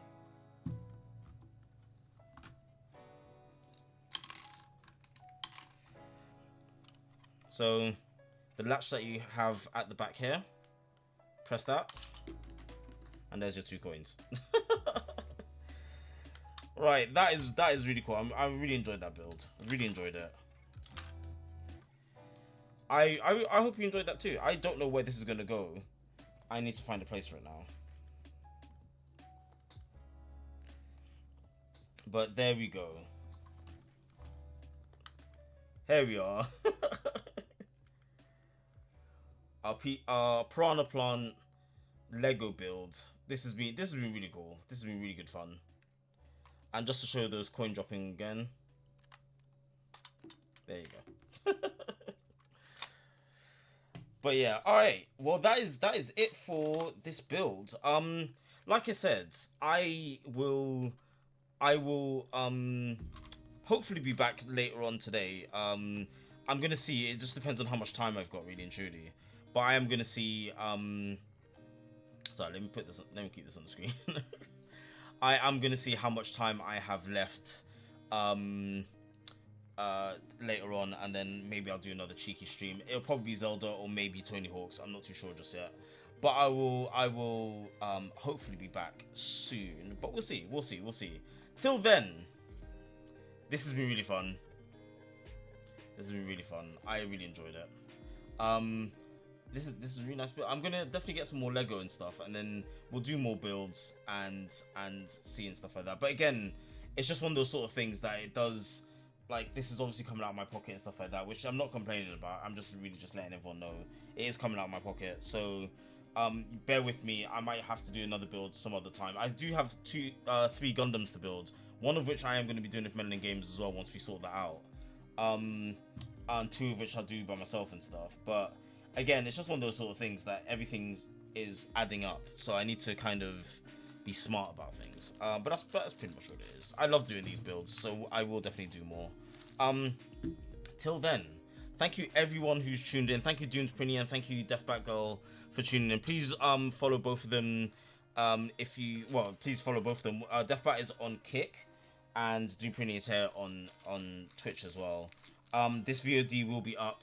So the latch that you have at the back here, press that, and there's your 2 coins. Right, that is really cool. I really enjoyed that build. I really enjoyed it. I hope you enjoyed that too. I don't know where this is gonna go. I need to find a place for it now. But there we go. Here we are. Our Piranha Plant Lego build. This has been really cool. This has been really good fun. And just to show those coin dropping again. There you go. But yeah, alright. Well, that is it for this build. Like I said, I will hopefully be back later on today. I'm gonna see. It just depends on how much time I've got, really and truly. But I am gonna see. Sorry, let me keep this on the screen. I am gonna see how much time I have left later on, and then maybe I'll do another cheeky stream. It'll probably be Zelda or maybe Tony Hawk's. I'm not too sure just yet. But I will hopefully be back soon. But we'll see. Till then, this has been really fun. I really enjoyed it. This is a really nice build. I'm gonna definitely get some more Lego and stuff, and then we'll do more builds and see and stuff like that. But again, it's just one of those sort of things that it does. Like, this is obviously coming out of my pocket and stuff like that, which I'm not complaining about. I'm just really just letting everyone know it is coming out of my pocket. So bear with me. I might have to do another build some other time. I do have 3 Gundams to build, one of which I am going to be doing with Melon Games as well once we sort that out. And 2 of which I'll do by myself and stuff. But again, it's just one of those sort of things that everything is adding up. So I need to kind of be smart about things. But that's pretty much what it is. I love doing these builds, so I will definitely do more. Till then, thank you everyone who's tuned in. Thank you Doomed Prinny, and thank you Deathbat Girl for tuning in. Please follow both of them. Please follow both of them. Deathbat is on Kick, and Doomed Prinny is here on Twitch as well. This VOD will be up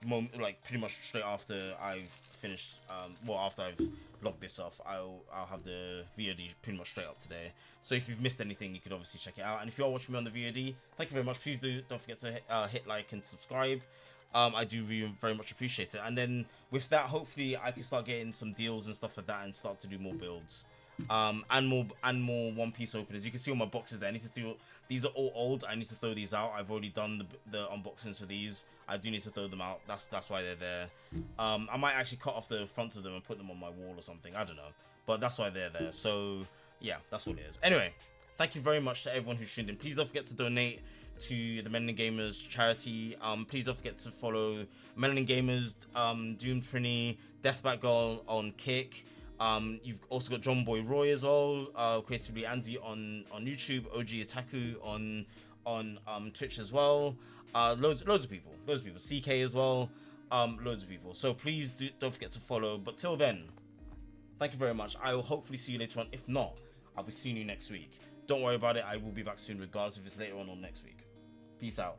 pretty much straight after I've finished. After I've logged this off, I'll have the VOD pretty much straight up today. So if you've missed anything, you could obviously check it out. And if you are watching me on the VOD, thank you very much. Please don't forget to hit like and subscribe. I do really very much appreciate it. And then with that, hopefully I can start getting some deals and stuff like that, and start to do more builds. And more One Piece openers. You can see all my boxes there. I need to throw. These are all old. I need to throw these out. I've already done the unboxings for these. I do need to throw them out. That's why they're there. I might actually cut off the front of them and put them on my wall or something. I don't know, but that's why they're there. So Yeah, that's all it is. Anyway, thank you very much to everyone who's tuned in. Please don't forget to donate to the Melanin Gamers charity. Please don't forget to follow Melanin Gamers, Doom Prinny, Deathbat Girl on Kick. You've also got John Boy Roy as well, Creatively Andy on YouTube, OG Itaku on Twitch as well. Loads of people, CK as well, loads of people. So please don't forget to follow. But till then, thank you very much. I will hopefully see you later on. If not, I'll be seeing you next week. Don't worry about it. I will be back soon, regardless if it's later on or next week. Peace out.